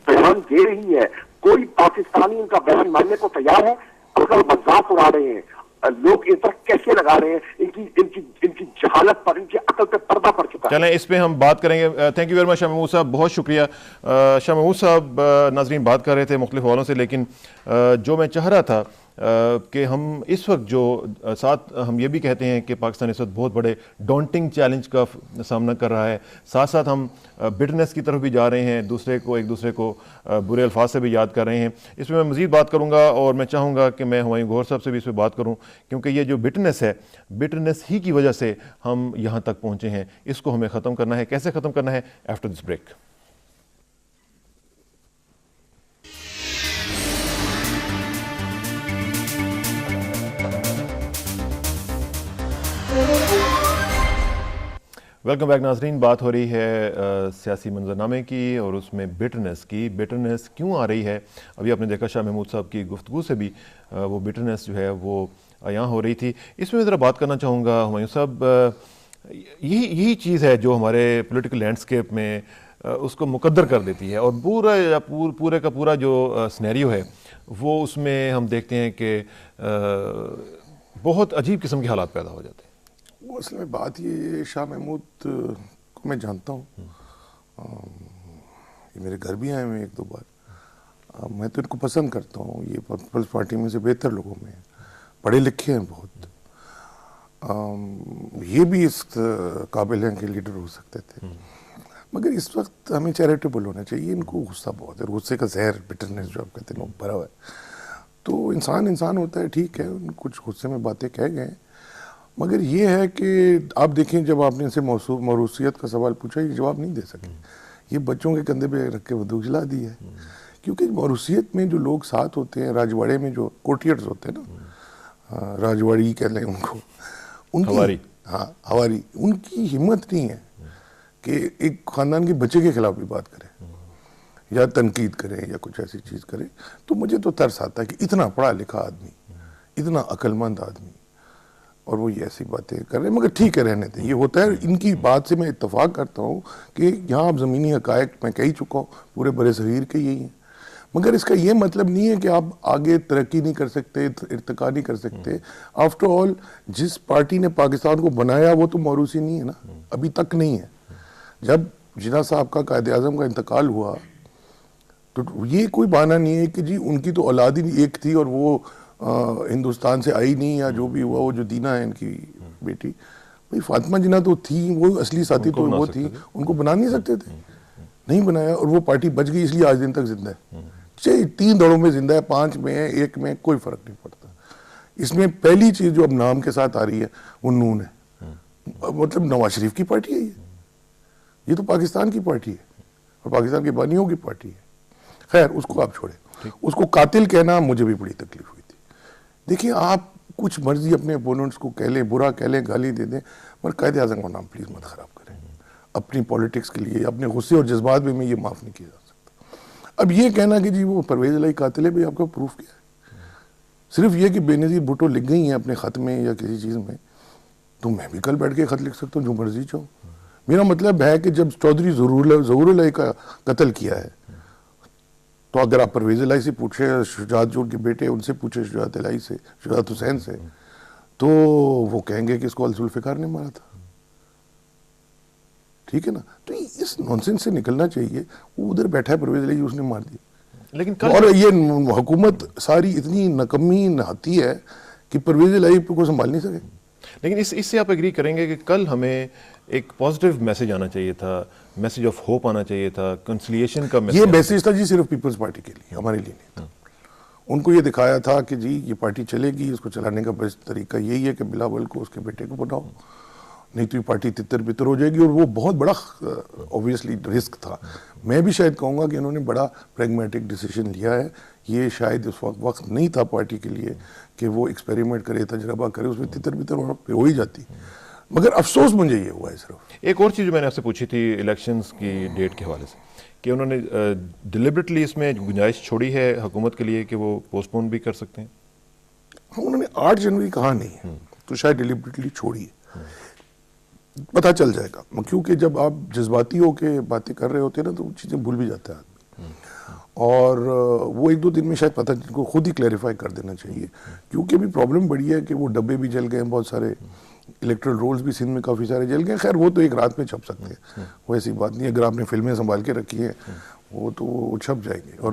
بیان دے رہی ہے, کوئی پاکستانی ان کا بیان ماننے کو تیار ہے؟ اگر مذاق اڑا رہے ہیں لوگ, اس طرح کیسے لگا رہے ہیں؟ ان کی جہالت پر, ان کی عقل پہ پردہ پڑ چکا ہے. چلیں, اس پہ ہم بات کریں گے. Thank you very much Shah Mahmood صاحب, بہت شکریہ. شاہ محمود صاحب ناظرین بات کر رہے تھے مختلف حوالوں سے, لیکن جو میں چاہ رہا تھا کہ ہم اس وقت جو ساتھ ہم یہ بھی کہتے ہیں کہ پاکستان اس وقت بہت بڑے ڈانٹنگ چیلنج کا سامنا کر رہا ہے, ساتھ ساتھ ہم بٹرنس کی طرف بھی جا رہے ہیں, ایک دوسرے کو برے الفاظ سے بھی یاد کر رہے ہیں. اس میں مزید بات کروں گا, اور میں چاہوں گا کہ میں ہمایوں گوہر صاحب سے بھی اس پہ بات کروں, کیونکہ یہ جو بٹرنس ہے, بٹرنس ہی کی وجہ سے ہم یہاں تک پہنچے ہیں. اس کو ہمیں ختم کرنا ہے. کیسے ختم کرنا ہے؟ After this break. Welcome back ناظرین. بات ہو رہی ہے سیاسی منظرنامے کی اور اس میں بٹرنس کی. بٹرنس کیوں آ رہی ہے؟ ابھی آپ نے دیکھا شاہ محمود صاحب کی گفتگو سے بھی وہ بٹرنس جو ہے وہ عیاں ہو رہی تھی. اس میں ذرا بات کرنا چاہوں گا ہمایوں صاحب, یہی چیز ہے جو ہمارے پولیٹیکل لینڈسکیپ میں اس کو مقدر کر دیتی ہے, اور پورے کا پورا جو سنیریو ہے وہ اس میں ہم دیکھتے ہیں کہ بہت عجیب قسم کے حالات پیدا ہو جاتے ہیں. وہ اصل میں بات یہ, شاہ محمود کو میں جانتا ہوں, یہ میرے گھر بھی آئے ہوئے ایک دو بار. میں تو ان کو پسند کرتا ہوں, یہ پیپلز پارٹی میں سے بہتر لوگوں میں ہیں, پڑھے لکھے ہیں بہت. یہ بھی اس قابل ہیں کہ لیڈر ہو سکتے تھے, مگر اس وقت ہمیں چیریٹیبل ہونا چاہیے. ان کو غصہ بہت ہے, غصے کا زہر, بٹرنس جو آپ کہتے ہیں وہ بھرا ہوا ہے. تو انسان ہوتا ہے, ٹھیک ہے, کچھ غصے میں باتیں کہہ گئے, مگر یہ ہے کہ آپ دیکھیں جب آپ نے ان سے موروثیت کا سوال پوچھا, یہ جواب نہیں دے سکے. یہ بچوں کے کندھے پہ رکھ کے بندوق چلا دی ہے, کیونکہ موروثیت میں جو لوگ ساتھ ہوتے ہیں, راجواڑے میں جو کوٹیئرز ہوتے ہیں نا, راجواڑی کہہ لیں ان کو, ان کی ہواری, ان کی ہمت نہیں ہے کہ ایک خاندان کے بچے کے خلاف بھی بات کرے یا تنقید کریں یا کچھ ایسی چیز کریں. تو مجھے تو ترس آتا ہے کہ اتنا پڑھا لکھا آدمی, اتنا عقل مند آدمی, اور وہ یہ ایسی باتیں کر رہے ہیں. مگر ٹھیک ہے, رہنے دیں. یہ ہوتا ہے, ان کی بات سے میں اتفاق کرتا ہوں کہ یہاں اب زمینی حقائق میں کہہ چکا ہوں, پورے برصغیر کے یہی ہیں. مگر اس کا یہ مطلب نہیں ہے کہ آپ آگے ترقی نہیں کر سکتے, ارتقا نہیں کر سکتے. آفٹر آل جس پارٹی نے پاکستان کو بنایا وہ تو موروثی نہیں ہے نا, ابھی تک نہیں ہے. جب جناح صاحب کا قائد اعظم کا انتقال ہوا تو یہ کوئی بہانہ نہیں ہے کہ جی ان کی تو اولاد ہی ایک تھی اور وہ ہندوستان سے آئی نہیں, یا جو بھی ہوا, وہ جو دینا ہے ان کی بیٹی, بھائی فاطمہ جناح تو تھی, وہ اصلی ساتھی تو وہ تھی, ان کو بنا نہیں سکتے تھے, نہیں بنایا, اور وہ پارٹی بچ گئی, اس لیے آج دن تک زندہ ہے. چاہے 3 دڑوں میں زندہ ہے, 5 میں ہے, 1 میں, کوئی فرق نہیں پڑتا. اس میں پہلی چیز جو اب نام کے ساتھ آ رہی ہے وہ نون ہے. مطلب نواز شریف کی پارٹی ہے یہ تو پاکستان کی پارٹی ہے اور پاکستان کے بانیوں کی پارٹی ہے. خیر اس کو آپ چھوڑیں, اس کو قاتل کہنا مجھے بھی بڑی تکلیف ہوئی تھی. دیکھیں آپ کچھ مرضی اپنے اپوننٹس کو کہہ لیں, برا کہہ لیں, گالی دے دیں, مگر قائد اعظم کا نام پلیز مت خراب کریں اپنی پولیٹکس کے لیے. اپنے غصے اور جذبات میں یہ معاف نہیں کیا جا سکتا. اب یہ کہنا کہ جی وہ پرویز الہی قاتل ہے, بھائی آپ کا پروف کیا ہے؟ صرف یہ کہ بے نظیر بھٹو لکھ گئی ہیں اپنے خط میں یا کسی چیز میں, تو میں بھی کل بیٹھ کے خط لکھ سکتا ہوں جو مرضی چاہوں. میرا مطلب ہے کہ جب چودھری ظہور الہی کا قتل کیا ہے تو اگر آپ پرویز الہی سے پوچھیں, شجاعت جو ان کے بیٹے ان سے پوچھیں, شجاعت الہی سے, شجاعت حسین سے, تو وہ کہیں گے کہ اس کو ذوالفقار نے مارا تھا. ٹھیک ہے نا, تو اس نونسنس سے نکلنا چاہیے. وہ ادھر بیٹھا ہے پرویز الہی, اس نے مار دیا. لیکن اور یہ حکومت ساری اتنی نکمی نہاتی ہے کہ پرویز الہی کو سنبھال نہیں سکے. لیکن اس سے آپ ایگری کریں گے کہ کل ہمیں ایک پازیٹیو میسج آنا چاہیے تھا, میسج آف ہوپ آنا چاہیے تھا, کنسلیشن کا میسج. یہ میسج تھا جی صرف پیپلز پارٹی کے لیے, ہمارے لیے نہیں تھا. ان کو یہ دکھایا تھا کہ جی یہ پارٹی چلے گی, اس کو چلانے کا بیسٹ طریقہ یہی ہے کہ بلاول کو اس کے بیٹے کو بناؤ, نہیں تو یہ پارٹی تتر بتر ہو جائے گی. اور وہ بہت بڑا اوبویسلی رسک تھا. میں بھی شاید کہوں گا کہ انہوں نے بڑا پریگمیٹک ڈیسیشن لیا ہے. یہ شاید اس وقت نہیں تھا پارٹی کے لیے کہ وہ ایکسپیریمنٹ کرے, تجربہ کرے, اس میں تتر بتر ہو ہی جاتی. مگر افسوس مجھے یہ ہوا ہے صرف. ایک اور چیز جو میں نے آپ سے پوچھی تھی الیکشنز کی ڈیٹ کے حوالے سے, کہ انہوں نے ڈیلیبریٹلی اس میں گنجائش چھوڑی ہے حکومت کے لیے کہ وہ پوسٹ پون بھی کر سکتے ہیں. انہوں نے 8 جنوری کہا نہیں ہے, تو شاید ڈیلیبریٹلی چھوڑی ہے. پتہ چل جائے گا, کیونکہ جب آپ جذباتی ہو کے باتیں کر رہے ہوتے ہیں نا تو وہ چیزیں بھول بھی جاتا ہے آدمی. اور وہ 1-2 دن میں شاید پتہ ان کو خود ہی کلیریفائی کر دینا چاہیے, کیونکہ بھی پرابلم بڑی ہے کہ وہ ڈبے بھی جل گئے ہیں بہت سارے, الیکٹرل رولز بھی سندھ میں کافی سارے جل گئے. خیر وہ تو ایک رات میں چھپ سکتے ہیں, وہ ایسی بات نہیں ہے. اگر آپ نے فلمیں سنبھال کے رکھی ہیں وہ تو وہ چھپ جائیں گے. اور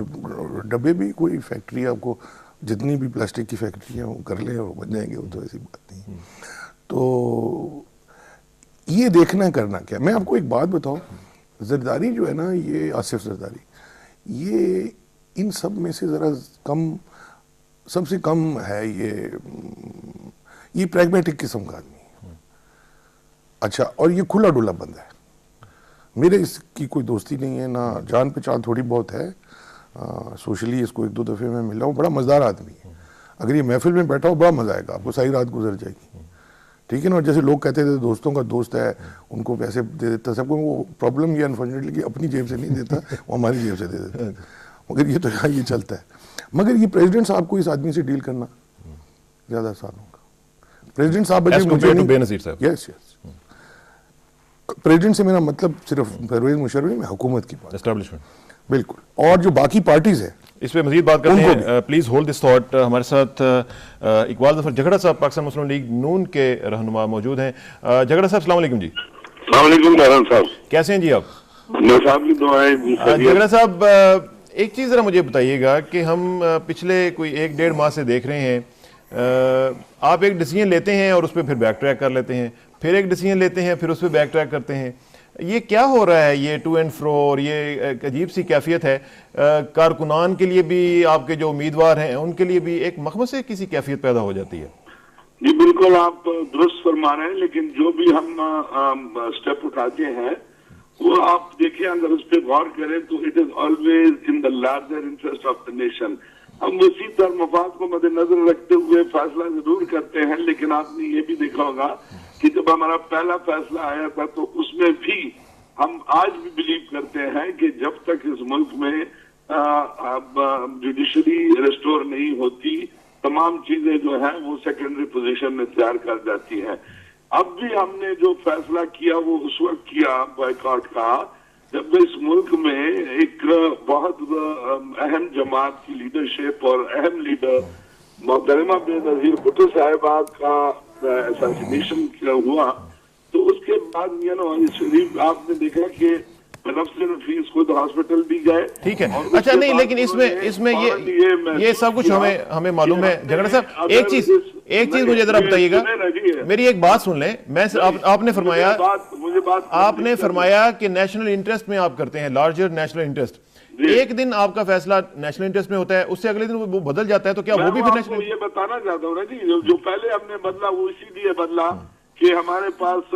ڈبے بھی کوئی فیکٹری آپ کو جتنی بھی پلاسٹک کی فیکٹری ہیں وہ کر لیں اور بن جائیں گے, وہ تو ایسی بات نہیں. تو یہ دیکھنا کرنا کیا. میں آپ کو ایک بات بتاؤں, زرداری جو ہے نا, یہ آصف زرداری, یہ ان سب میں سے ذرا کم, سب سے کم ہے. یہ پریگمیٹک قسم کا آدمی ہے. اچھا, اور یہ کھلا ڈولا بندہ ہے. میرے اس کی کوئی دوستی نہیں ہے, نہ جان پہچان تھوڑی بہت ہے. سوشلی اس کو 1-2 دفعے میں ملا ہوں. بڑا مزدار آدمی ہے. اگر یہ محفل میں بیٹھا ہو بڑا مزہ آئے گا آپ کو, ساری رات گزر جائے گی. ٹھیک ہے نا. اور جیسے لوگ کہتے تھے دوستوں کا دوست ہے, ان کو پیسے دے دیتا سب کو. وہ پرابلم یہ انفارچونیٹلی کہ اپنی جیب سے نہیں دیتا, وہ ہماری جیب سے دے دیتا ہے. مگر یہ تو یہ چلتا ہے. مگر یہ پریزیڈنٹ صاحب کو اس آدمی سے ڈیل کرنا زیادہ آسان ہوگا. پریزیڈنٹ صاحب یس پریزیڈنٹ سے میرا مطلب صرف پرویز مشرف نہیں, میں حکومت کی بات, اسٹیبلشمنٹ بالکل. اور جو باقی پارٹیز ہیں اس پہ مزید بات کرتے ہیں. Please hold this thought. ہمارے ساتھ اقبال ظفر جھگڑا صاحب پاکستان مسلم لیگ نون کے رہنما موجود ہیں. جھگڑا صاحب السلام علیکم. جی السلام علیکم بہران صاحب, کیسے ہیں جی آپ؟ میں صاحب کی دعائیں. جھگڑا صاحب ایک چیز ذرا مجھے بتائیے گا کہ ہم پچھلے کوئی 1-1.5 ماہ سے دیکھ رہے ہیں, آپ ایک ڈیسیجن لیتے ہیں اور اس پہ پھر بیک ٹریک کر لیتے ہیں, پھر ایک ڈیسیجن لیتے ہیں پھر اس پہ بیک ٹریک کرتے ہیں. یہ کیا ہو رہا ہے, یہ ٹو اینڈ فرو, اور یہ ایک عجیب سی کیفیت ہے. کارکنان کے لیے بھی, آپ کے جو امیدوار ہیں ان کے لیے بھی ایک مخمصے کسی کیفیت پیدا ہو جاتی ہے. جی بالکل آپ درست فرما رہے ہیں, لیکن جو بھی ہم سٹیپ اٹھاتے ہیں وہ آپ دیکھیں, اگر اس پہ غور کریں تو it is always in the larger interest of the nation. ہم وسیع تر مفاد کو مد نظر رکھتے ہوئے فیصلہ ضرور کرتے ہیں, لیکن آپ نے یہ بھی دیکھا ہوگا کہ جب ہمارا پہلا فیصلہ آیا تھا تو اس میں بھی ہم آج بھی بلیو کرتے ہیں کہ جب تک اس ملک میں جوڈیشری ریسٹور نہیں ہوتی, تمام چیزیں جو ہیں وہ سیکنڈری پوزیشن میں تیار کر جاتی ہیں. اب بھی ہم نے جو فیصلہ کیا وہ اس وقت کیا بائیکاٹ کا جب اس ملک میں ایک بہت اہم جماعت کی لیڈرشپ اور اہم لیڈر محترمہ بے نظیر بھٹو صاحبہ کا اساسینیشن ہوا تو اس کے بعد میاں نواز شریف آپ نے دیکھا کہ نفس نفیس خود ہاسپٹل بھی گئے. ٹھیک ہے, اچھا نہیں, لیکن اس میں یہ سب کچھ ہمیں معلوم ہے. جھگڑا صاحب ایک چیز مجھے ذرا بتائیے گا, میری ایک بات سن لیں. آپ نے فرمایا کہ نیشنل انٹرسٹ میں آپ کرتے ہیں, لارجر نیشنل انٹرسٹ. ایک دن آپ کا فیصلہ نیشنل انٹرسٹ میں ہوتا ہے, اس سے اگلے دن وہ بدل جاتا ہے, تو کیا وہ بھی پھر نیشنل؟ یہ بتانا چاہتا ہوں نا جی, جو پہلے ہم نے بدلا وہ اسی لیے بدلا کہ ہمارے پاس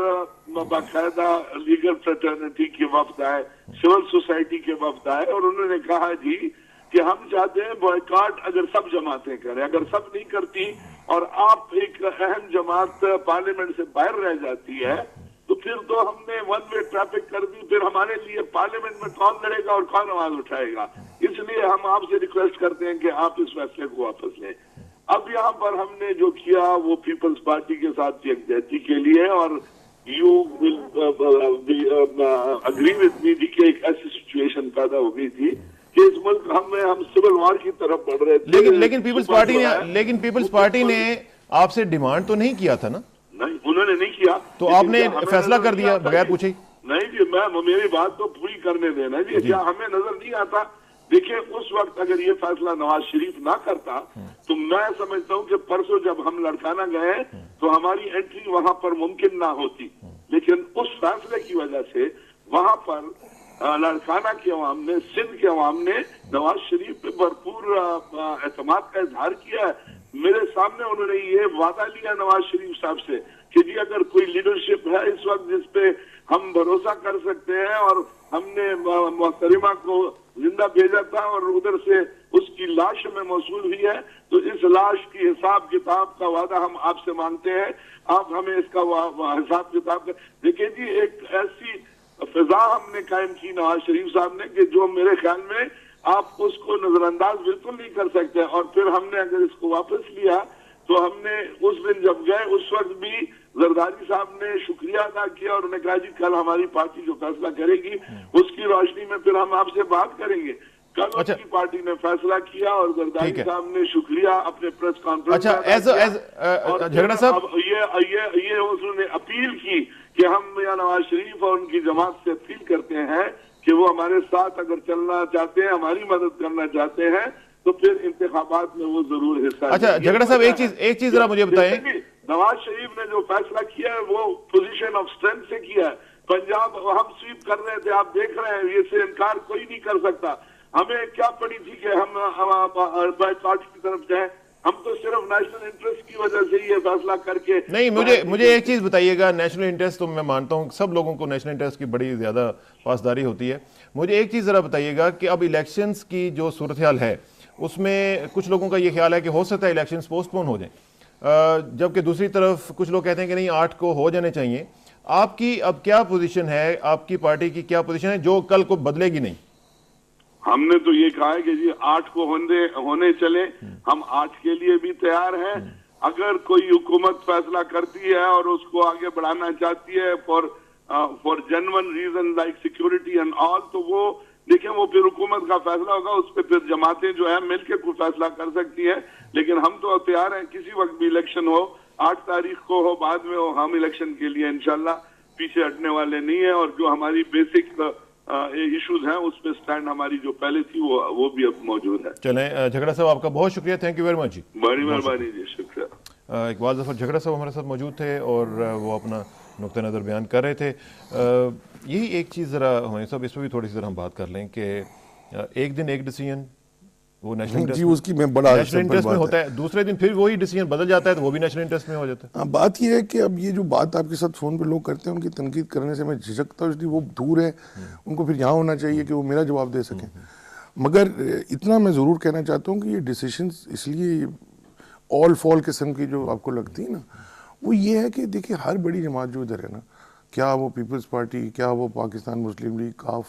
باقاعدہ لیگل فریٹرنٹی کے وفد آئے, سول سوسائٹی کے وفد آئے, اور انہوں نے کہا جی کہ ہم چاہتے ہیں بوائکاٹ اگر سب جماعتیں کریں, اگر سب نہیں کرتی اور آپ ایک اہم جماعت پارلیمنٹ سے باہر رہ جاتی ہے تو پھر تو ہم نے ون وے ٹریفک کر دی, پھر ہمارے لیے پارلیمنٹ میں کون لڑے گا اور کون آواز اٹھائے گا. اس لیے ہم آپ سے ریکویسٹ کرتے ہیں کہ آپ اس فیصلے کو واپس لیں. اب یہاں پر ہم نے جو کیا وہ پیپلز پارٹی کے ساتھ یکجہتی کے لیے, اور you will agree with me کہ ایک ایسی سچویشن پیدا ہو گئی تھی کہ اس ملک ہم سول وار کی طرف بڑھ رہے تھے. لیکن پیپلز پارٹی نے آپ سے ڈیمانڈ تو نہیں کیا تھا نا؟ نہیں, انہوں نے نہیں کیا. تو آپ نے فیصلہ کر دیا بغیر پوچھے؟ نہیں جی, میری بات تو پوری کرنے دینا جی. کیا ہمیں نظر نہیں آتا؟ دیکھیں اس وقت اگر یہ فیصلہ نواز شریف نہ کرتا تو میں سمجھتا ہوں کہ پرسوں جب ہم لڑکانہ گئے تو ہماری انٹری وہاں پر ممکن نہ ہوتی. لیکن اس فیصلے کی وجہ سے وہاں پر لڑکانہ کے عوام نے, سندھ کے عوام نے نواز شریف پہ بھرپور اعتماد کا اظہار کیا ہے. میرے سامنے انہوں نے یہ وعدہ لیا نواز شریف صاحب سے کہ جی اگر کوئی لیڈرشپ ہے اس وقت جس پہ ہم بھروسہ کر سکتے ہیں, اور ہم نے محترمہ کو زندہ بھیجا تھا اور ادھر سے اس کی لاش میں موصول ہوئی ہے, تو اس لاش کی حساب کتاب کا وعدہ ہم آپ سے مانگتے ہیں, آپ ہمیں اس کا حساب کتاب دیکھیں جی. ایک ایسی فضا ہم نے قائم کی نواز شریف صاحب نے کہ جو میرے خیال میں آپ اس کو نظر انداز بالکل نہیں کر سکتے. اور پھر ہم نے اگر اس کو واپس لیا تو ہم نے اس دن جب گئے اس وقت بھی زرداری صاحب نے شکریہ ادا کیا اور انہوں نے کہا جی کل ہماری پارٹی جو فیصلہ کرے گی اس کی روشنی میں پھر ہم آپ سے بات کریں گے. کل اس کی پارٹی نے فیصلہ کیا اور زرداری صاحب نے شکریہ اپنے پریس کانفرنس جھگڑا صاحب یہ انہوں نے اپیل کی کہ ہم یا نواز شریف اور ان کی جماعت سے اپیل کرتے ہیں کہ وہ ہمارے ساتھ اگر چلنا چاہتے ہیں, ہماری مدد کرنا چاہتے ہیں, تو پھر انتخابات میں وہ ضرور حصہ. اچھا جھگڑا صاحب ایک چیز ذرا مجھے بتائیں. نواز شریف نے جو فیصلہ کیا ہے وہ پوزیشن آف اسٹرینتھ سے کیا ہے. پنجاب ہم سویپ کر رہے تھے, آپ دیکھ رہے ہیں, یہ سے انکار کوئی نہیں کر سکتا. ہمیں کیا پڑی تھی کہ ہم بائیکاٹ کی طرف جائیں؟ ہم تو صرف نیشنل انٹرسٹ کی وجہ سے یہ فیصلہ کر کے. نہیں, مجھے ایک چیز بتائیے گا. نیشنل انٹرسٹ تو میں مانتا ہوں سب لوگوں کو نیشنل انٹرسٹ کی بڑی زیادہ پاسداری ہوتی ہے. مجھے ایک چیز ذرا بتائیے گا کہ اب الیکشنز کی جو صورتحال ہے اس میں کچھ لوگوں کا یہ خیال ہے کہ ہو سکتا ہے الیکشنز پوسٹ پون ہو جائیں, جبکہ دوسری طرف کچھ لوگ کہتے ہیں کہ نہیں 8 کو ہو جانے چاہیے. آپ کی اب کیا پوزیشن ہے, آپ کی پارٹی کی کیا پوزیشن ہے جو کل کو بدلے گی نہیں؟ ہم نے تو یہ کہا ہے کہ جی 8 کو ہونے چلے, ہم 8 کے لیے بھی تیار ہیں. اگر کوئی حکومت فیصلہ کرتی ہے اور اس کو آگے بڑھانا چاہتی ہے for genuine reason like security and all, تو وہ دیکھیں وہ پھر حکومت کا فیصلہ ہوگا, اس پہ پھر جماعتیں جو ہیں مل کے کوئی فیصلہ کر سکتی ہیں. لیکن ہم تو تیار ہیں, کسی وقت بھی الیکشن ہو, 8 تاریخ کو ہو, بعد میں ہو, ہم الیکشن کے لیے انشاءاللہ پیچھے ہٹنے والے نہیں ہیں. اور جو ہماری بیسک ایشوز ہیں اس پہ سٹینڈ ہماری جو پہلے تھی وہ بھی اب موجود ہے. چلیں جھگڑا صاحب آپ کا بہت شکریہ, تھینک یو ویری مچ. بڑی مہربانی جی, شکریہ. اقبال ظفر جھگڑا صاحب ہمارے ساتھ موجود تھے اور وہ اپنا نقطہ نظر بیان کر رہے تھے. یہی ایک چیز ذرا ہمیں صاحب اس پہ بھی تھوڑی سی ذرا ہم بات کر لیں کہ ایک دن ایک ڈیسیژن وہ نیشنل انٹرسٹ میں ہوتا ہے, دوسرے دن پھر وہی ڈیسیژن بدل جاتا ہے تو وہ بھی نیشنل انٹرسٹ میں ہو جاتا ہے. بات یہ ہے کہ اب یہ جو بات آپ کے ساتھ فون پہ لوگ کرتے ہیں ان کی تنقید کرنے سے میں جھجکتا ہوں, اس لیے وہ دور ہے, ان کو پھر یہاں ہونا چاہیے کہ وہ میرا جواب دے سکیں. مگر اتنا میں ضرور کہنا چاہتا ہوں کہ یہ ڈیسیشنز اس لیے آل فال قسم کی جو آپ کو لگتی ہے نا, وہ یہ ہے کہ دیکھیں ہر بڑی جماعت جو ادھر ہے نا, کیا وہ پیپلز پارٹی, کیا وہ پاکستان مسلم لیگ, کاف,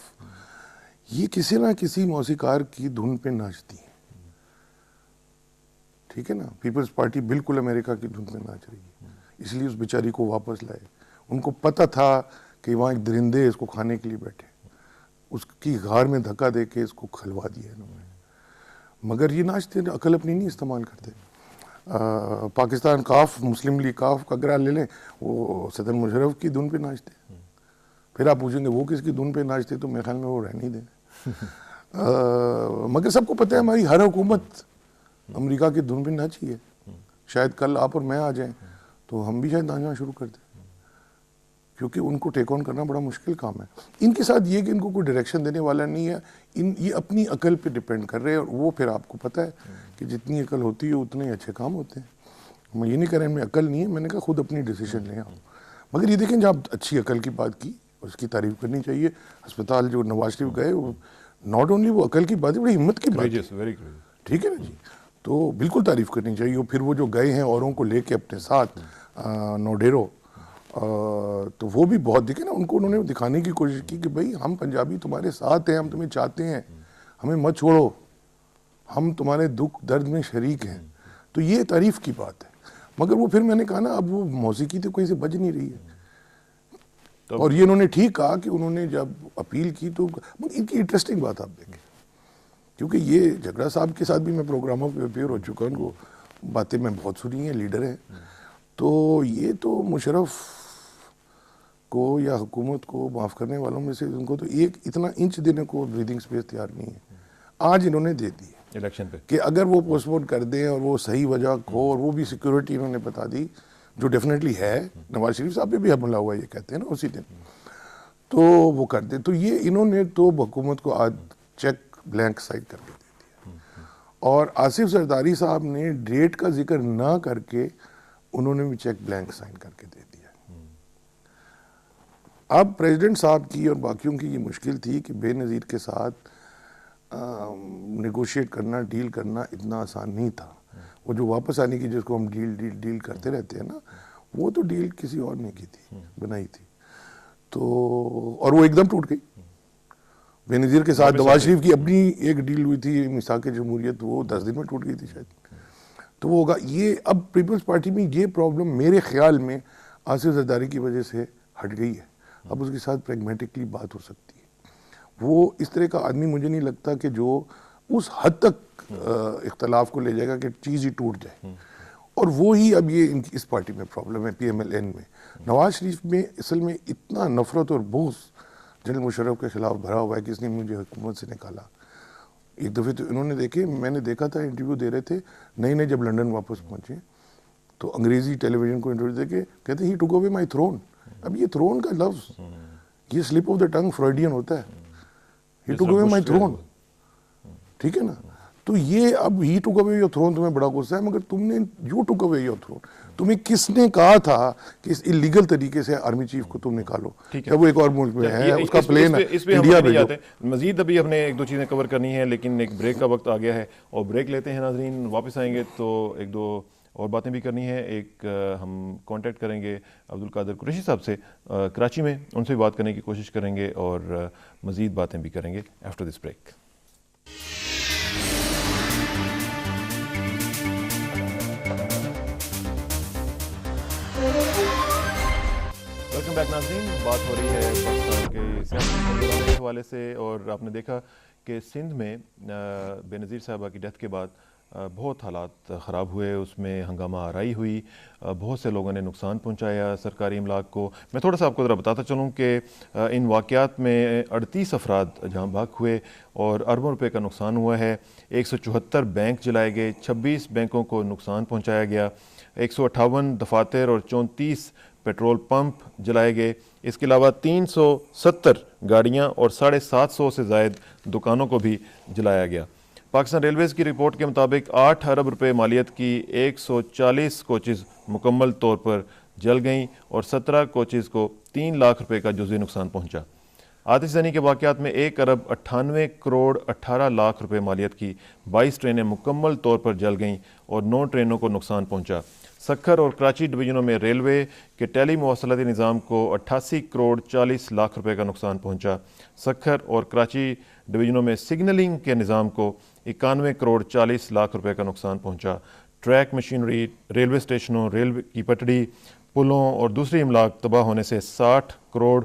یہ کسی نہ کسی موسیقار کی دھن پہ ناچتی ہیں. ٹھیک ہے نا, پیپلز پارٹی بالکل امریکہ کی دھن پہ ناچ رہی ہے, اس لیے اس بیچاری کو واپس لائے. ان کو پتہ تھا کہ وہاں ایک درندے اس کو کھانے کے لیے بیٹھے, اس کی غار میں دھکا دے کے اس کو کھلوا دیا انہوں نے. مگر یہ ناچتے عقل اپنی نہیں استعمال کرتے. پاکستان کاف مسلم لیگ کاف کا اگر لے لیں, وہ صدر مشرف کی دھن پہ ناچتے. پھر آپ پوچھیں گے وہ کس کی دھن پہ ناچتے, تو میرے خیال میں وہ رہ نہیں دیں. مگر سب کو پتہ ہے ہماری ہر حکومت امریکہ کی دھن پہ ناچی ہے. شاید کل آپ اور میں آ جائیں تو ہم بھی شاید ناچنا شروع کر دیں, کیونکہ ان کو ٹیک آن کرنا بڑا مشکل کام ہے. ان کے ساتھ یہ کہ ان کو کوئی ڈائریکشن دینے والا نہیں ہے, یہ اپنی عقل پہ ڈپینڈ کر رہے ہیں, اور وہ پھر آپ کو پتہ ہے کہ جتنی عقل ہوتی ہے اتنے اچھے کام ہوتے ہیں. میں یہ نہیں کہہ رہا ان میں عقل نہیں ہے, میں نے کہا خود اپنی ڈیسیشن لیں آپ. مگر یہ دیکھیں جب اچھی عقل کی بات کی, اس کی تعریف کرنی چاہیے. ہسپتال جو نواز شریف گئے, وہ ناٹ اونلی وہ عقل کی بات ہے, بڑی ہمت کی بات ہے. ٹھیک ہے نا جی, تو بالکل تعریف کرنی چاہیے. اور پھر وہ جو گئے ہیں اوروں کو لے کے اپنے ساتھ نوڈیرو, تو وہ بھی بہت دیکھیں نا, ان کو انہوں نے دکھانے کی کوشش کی کہ بھائی ہم پنجابی تمہارے ساتھ ہیں, ہم تمہیں چاہتے ہیں, ہمیں مت چھوڑو, ہم تمہارے دکھ درد میں شریک ہیں. تو یہ تعریف کی بات ہے. مگر وہ پھر میں نے کہا نا, اب وہ موسیقی تو کہیں سے بج نہیں رہی ہے. اور یہ انہوں نے ٹھیک کہا کہ انہوں نے جب اپیل کی تو ان کی انٹرسٹنگ بات آپ دیکھیں, کیونکہ یہ جھگڑا صاحب کے ساتھ بھی میں پروگراموں پہ اپیئر ہو چکا, ان کو باتیں میں بہت سنی ہیں, لیڈر ہیں. تو یہ تو مشرف کو یا حکومت کو معاف کرنے والوں میں سے ان کو تو ایک اتنا انچ دینے کو بریدنگ سپیس تیار نہیں ہے. آج انہوں نے دے دی الیکشن پہ کہ اگر وہ پوسٹ پون کر دیں اور وہ صحیح وجہ ہو, اور وہ بھی سیکورٹی انہوں نے بتا دی جو ڈیفینیٹلی ہے. نواز شریف صاحب پہ بھی حملہ ہوا, یہ کہتے ہیں نا اسی دن, تو وہ کر دیں. تو یہ انہوں نے تو حکومت کو آج چیک بلینک سائن کر کے دے دیا. اور آصف زرداری صاحب نے ڈیٹ کا ذکر نہ کر کے انہوں نے بھی چیک بلینک سائن کر کے دے دیا. اب پریزیڈنٹ صاحب کی اور باقیوں کی یہ مشکل تھی کہ بے نظیر کے ساتھ نیگوشیٹ کرنا, ڈیل کرنا اتنا آسان نہیں تھا. وہ جو واپس آنے کی جس کو ہم ڈیل کرتے رہتے ہیں نا, وہ تو ڈیل کسی اور نے کی تھی, بنائی تھی. تو اور وہ ایک دم ٹوٹ گئی. بے نظیر کے ساتھ نواز شریف کی اپنی ایک ڈیل ہوئی تھی میثاق جمہوریت, وہ 10 دن میں ٹوٹ گئی تھی شاید. تو وہ ہوگا یہ. اب پیپلز پارٹی میں یہ پرابلم میرے خیال میں آصف زرداری کی وجہ سے ہٹ گئی ہے. اب اس کے ساتھ پریگمیٹکلی بات ہو سکتی ہے. وہ اس طرح کا آدمی مجھے نہیں لگتا کہ جو اس حد تک اختلاف کو لے جائے گا کہ چیز ہی ٹوٹ جائے. اور وہی اب یہ اس پارٹی میں پرابلم ہے, پی ایم ایل این میں. نواز شریف میں اصل میں اتنا نفرت اور بغض جنرل مشرف کے خلاف بھرا ہوا ہے کہ اس نے مجھے حکومت سے نکالا. ایک دفعہ تو انہوں نے دیکھے, میں نے دیکھا تھا انٹرویو دے رہے تھے نئے جب لنڈن واپس پہنچے, تو انگریزی ٹیلی ویژن کو انٹرویو دے کے کہتے ہی ٹوک اوے مائی تھرون. اب یہ تھرون کا لفظ یہ slip of the tongue Freudian ہوتا ہے. ہی ٹوک اوے مائی تھرون, ٹھیک ہے نا. تو یہ اب ہی ٹوک اوے یور تھرون تمہیں بڑا غصہ ہے, مگر تم نے یو ٹوک اوے یور تھرون, تمہیں کس نے کہا تھا کہ اس انلیگل طریقے سے آرمی چیف کو تم نکالو, جب وہ ایک اور ملک میں ہے, اس کا پلین ہے انڈیا بھیجو. مزید ابھی ہم نے ایک دو چیزیں کور کرنی ہے, لیکن ایک بریک کا وقت آ گیا ہے, اور بریک لیتے ہیں ناظرین. واپس آئیں گے تو ایک دو اور باتیں بھی کرنی ہے. ایک ہم کانٹیکٹ کریں گے عبدالقادر قریشی صاحب سے کراچی میں, ان سے بھی بات کرنے کی کوشش کریں گے, اور مزید باتیں بھی کریں گے after this break. Welcome back ناظرین. بات ہو رہی ہے پاکستان کے سیاسی کے حوالے سے, اور آپ نے دیکھا کہ سندھ میں بے نظیر صاحبہ کی ڈیتھ کے بعد بہت حالات خراب ہوئے, اس میں ہنگامہ آرائی ہوئی, بہت سے لوگوں نے نقصان پہنچایا سرکاری املاک کو. میں تھوڑا سا آپ کو ذرا بتاتا چلوں کہ ان واقعات میں 38 افراد جہاں بھاگ ہوئے اور اربوں روپے کا نقصان ہوا ہے. 174 بینک جلائے گئے, 26 بینکوں کو نقصان پہنچایا گیا, 158 دفاتر اور 34 پیٹرول پمپ جلائے گئے. اس کے علاوہ 370 گاڑیاں اور 750 سے زائد دکانوں کو بھی جلایا گیا. پاکستان ریلویز کی رپورٹ کے مطابق 8 ارب روپے مالیت کی 140 کوچز مکمل طور پر جل گئیں, اور 17 کوچز کو 3 لاکھ روپے کا جزوی نقصان پہنچا. آتش زنی کے واقعات میں 1 ارب 98 کروڑ 18 لاکھ روپے مالیت کی 22 ٹرینیں مکمل طور پر جل گئیں اور 9 ٹرینوں کو نقصان پہنچا. سکھر اور کراچی ڈویژنوں میں ریلوے کے ٹیلی مواصلاتی نظام کو 88 کروڑ 40 لاکھ روپے کا نقصان پہنچا. سکھر اور کراچی ڈویژنوں میں سگنلنگ کے نظام کو 91 کروڑ 40 لاکھ روپے کا نقصان پہنچا. ٹریک مشینری, ریلوے اسٹیشنوں, ریلوے کی پٹڑی, پلوں اور دوسری املاک تباہ ہونے سے 60 کروڑ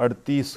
38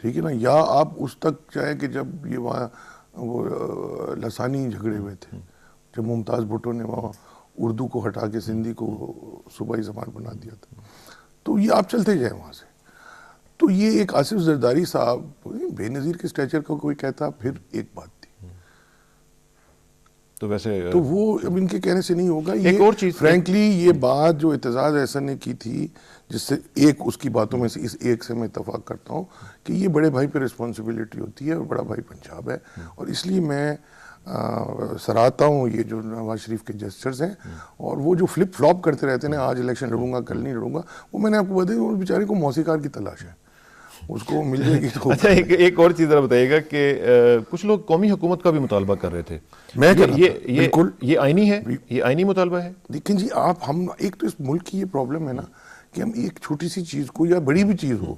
ٹھیک ہے نا, یا آپ اس تک جائیں کہ جب یہ وہاں وہ لسانی جھگڑے ہوئے تھے, جب ممتاز بھٹو نے وہاں اردو کو ہٹا کے سندھی کو صوبائی زبان بنا دیا تھا, تو یہ آپ چلتے جائیں وہاں سے. تو یہ ایک آصف زرداری صاحب بے نظیر کے اسٹیچر کو کوئی کہتا, پھر ایک بات تھی, تو ویسے تو وہ اب ان کے کہنے سے نہیں ہوگا. ایک اور چیز فرینکلی یہ بات جو اعتزاز احسن نے کی تھی, جس سے ایک اس کی باتوں میں سے اس ایک سے میں اتفاق کرتا ہوں کہ یہ بڑے بھائی پہ رسپانسبلٹی ہوتی ہے, اور بڑا بھائی پنجاب ہے, اور اس لیے میں سراہتا ہوں یہ جو نواز شریف کے جسچرز ہیں, اور وہ جو فلپ فلاپ کرتے رہتے ہیں, آج الیکشن لڑوں گا کل نہیں لڑوں گا, وہ میں نے آپ کو بتایا, وہ بیچارے کو موسیقار کی تلاش ہے, اس کو مل جائے گی تو. اچھا ایک اور چیز ذرا بتائیے گا کہ کچھ لوگ قومی حکومت کا بھی مطالبہ کر رہے تھے, میں بالکل یہ آئینی ہے, یہ آئینی مطالبہ ہے. دیکھیں جی ہم ایک تو اس ملک کی یہ پرابلم ہے نا کہ ہم ایک چھوٹی سی چیز کو, یا بڑی بھی چیز ہو,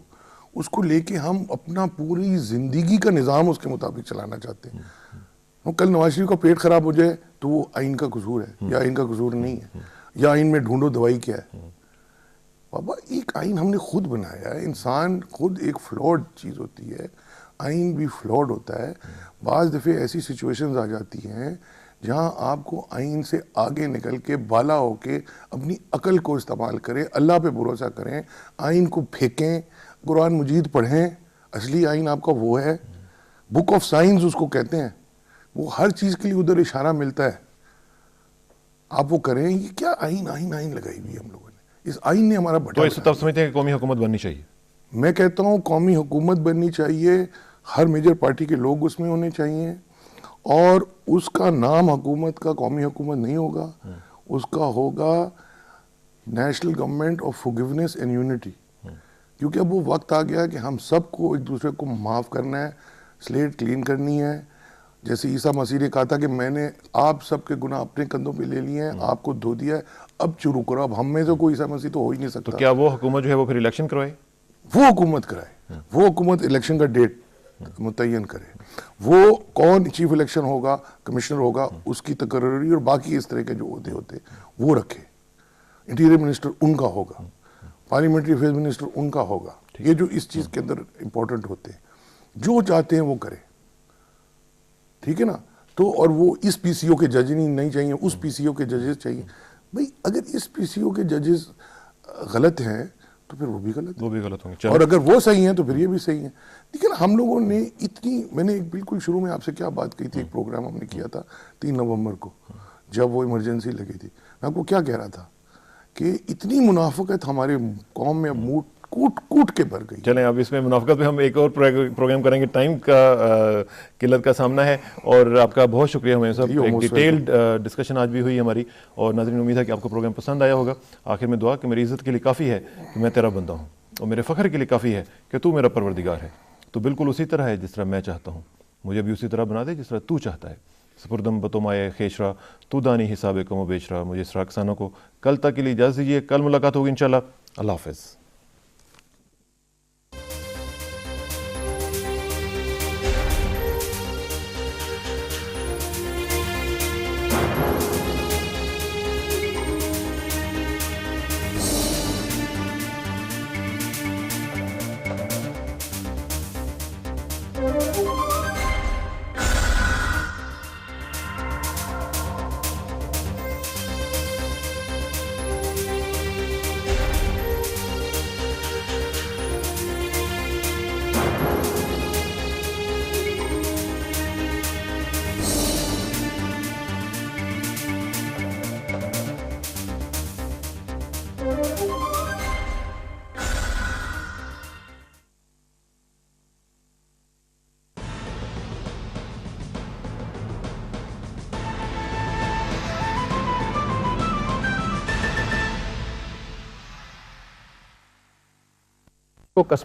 اس کو لے کے ہم اپنا پوری زندگی کا نظام اس کے مطابق چلانا چاہتے ہیں. کل نواز شریف کا پیٹ خراب ہو جائے تو وہ آئین کا قصور ہے, یا آئین کا قصور نہیں ہے, یا آئین میں ڈھونڈو دوائی کیا ہے. بابا ایک آئین ہم نے خود بنایا ہے, انسان خود ایک فلاڈ چیز ہوتی ہے, آئین بھی فلاڈ ہوتا ہے. بعض دفعے ایسی سچویشنز آ جاتی ہیں جہاں آپ کو آئین سے آگے نکل کے بالا ہو کے اپنی عقل کو استعمال کریں, اللہ پہ بھروسہ کریں, آئین کو پھینکیں, قرآن مجید پڑھیں. اصلی آئین آپ کا وہ ہے, بک آف سائنس اس کو کہتے ہیں, وہ ہر چیز کے لیے ادھر اشارہ ملتا ہے, آپ وہ کریں. یہ کیا آئین آئین آئین لگائی ہوئی ہم لوگوں نے, اس آئین نے ہمارا بٹا. تو اس طرف سمجھتے ہیں کہ قومی حکومت بننی چاہیے. میں کہتا ہوں قومی حکومت بننی چاہیے, ہر میجر پارٹی کے لوگ اس میں ہونے چاہیے, اور اس کا نام حکومت کا قومی حکومت نہیں ہوگا, اس کا ہوگا national government of forgiveness and unity. کیونکہ اب وہ وقت آ گیا کہ ہم سب کو ایک دوسرے کو معاف کرنا ہے, سلیٹ کلین کرنی ہے. جیسے عیسیٰ مسیح نے کہا تھا کہ میں نے آپ سب کے گناہ اپنے کندھوں پہ لے لیے ہیں, آپ کو دھو دیا ہے, اب شروع کرو. اب ہم میں سے کوئی عیسیٰ مسیح تو ہو ہی نہیں سکتا. تو کیا وہ حکومت جو ہے وہ پھر الیکشن کروائے؟ وہ حکومت کرائے, وہ حکومت الیکشن کا ڈیٹ متعین کرے, وہ کون چیف الیکشن ہوگا, کمشنر ہوگا, اس کی تقرری اور باقی اس طرح کے جو عہدے ہوتے وہ رکھے. انٹیریئر منسٹر ان کا ہوگا, پارلیمنٹری افیئرز منسٹر ان کا ہوگا. یہ جو اس چیز کے اندر امپورٹنٹ ہوتے ہیں, جو چاہتے ہیں وہ کریں, ٹھیک ہے نا. تو اور وہ اس پی سی او کے جج نہیں چاہیے, اس پی سی او کے ججز چاہیے. بھئی اگر اس پی سی او کے ججز غلط ہیں تو پھر وہ بھی غلط ہوں گے, اور اگر وہ صحیح ہیں تو پھر یہ بھی صحیح ہیں. لیکن ہم لوگوں نے اتنی, میں نے بالکل شروع میں آپ سے کیا بات کہی تھی, ایک پروگرام ہم نے کیا تھا 3 نومبر کو جب وہ ایمرجنسی لگی تھی, میں آپ کو کیا کہہ رہا تھا کہ اتنی منافقت ہمارے قوم میں کوٹ کے بھر گئی. چلیں اب اس میں منافقت پہ ہم ایک اور پروگرام کریں گے, ٹائم کا قلت کا سامنا ہے. اور آپ کا بہت شکریہ, ہمیں سب ایک ڈیٹیلڈ ڈسکشن آج بھی ہوئی ہماری, اور ناظرین امید ہے کہ آپ کو پروگرام پسند آیا ہوگا. آخر میں دعا کہ میری عزت کے لیے کافی ہے کہ میں تیرا بندہ ہوں, اور میرے فخر کے لیے کافی ہے کہ تو میرا پروردگار ہے. تو بالکل اسی طرح ہے جس طرح میں چاہتا ہوں, مجھے بھی اسی طرح بنا دے جس طرح تو چاہتا ہے. سپردم بتومائے خیشرا تو دانی حساب کم و بیچرا. مجھے اسرا کسانوں کو کل تک کے لیے اجازت دیجیے, کل ملاقات ہوگی انشاءاللہ. اللہ حافظ.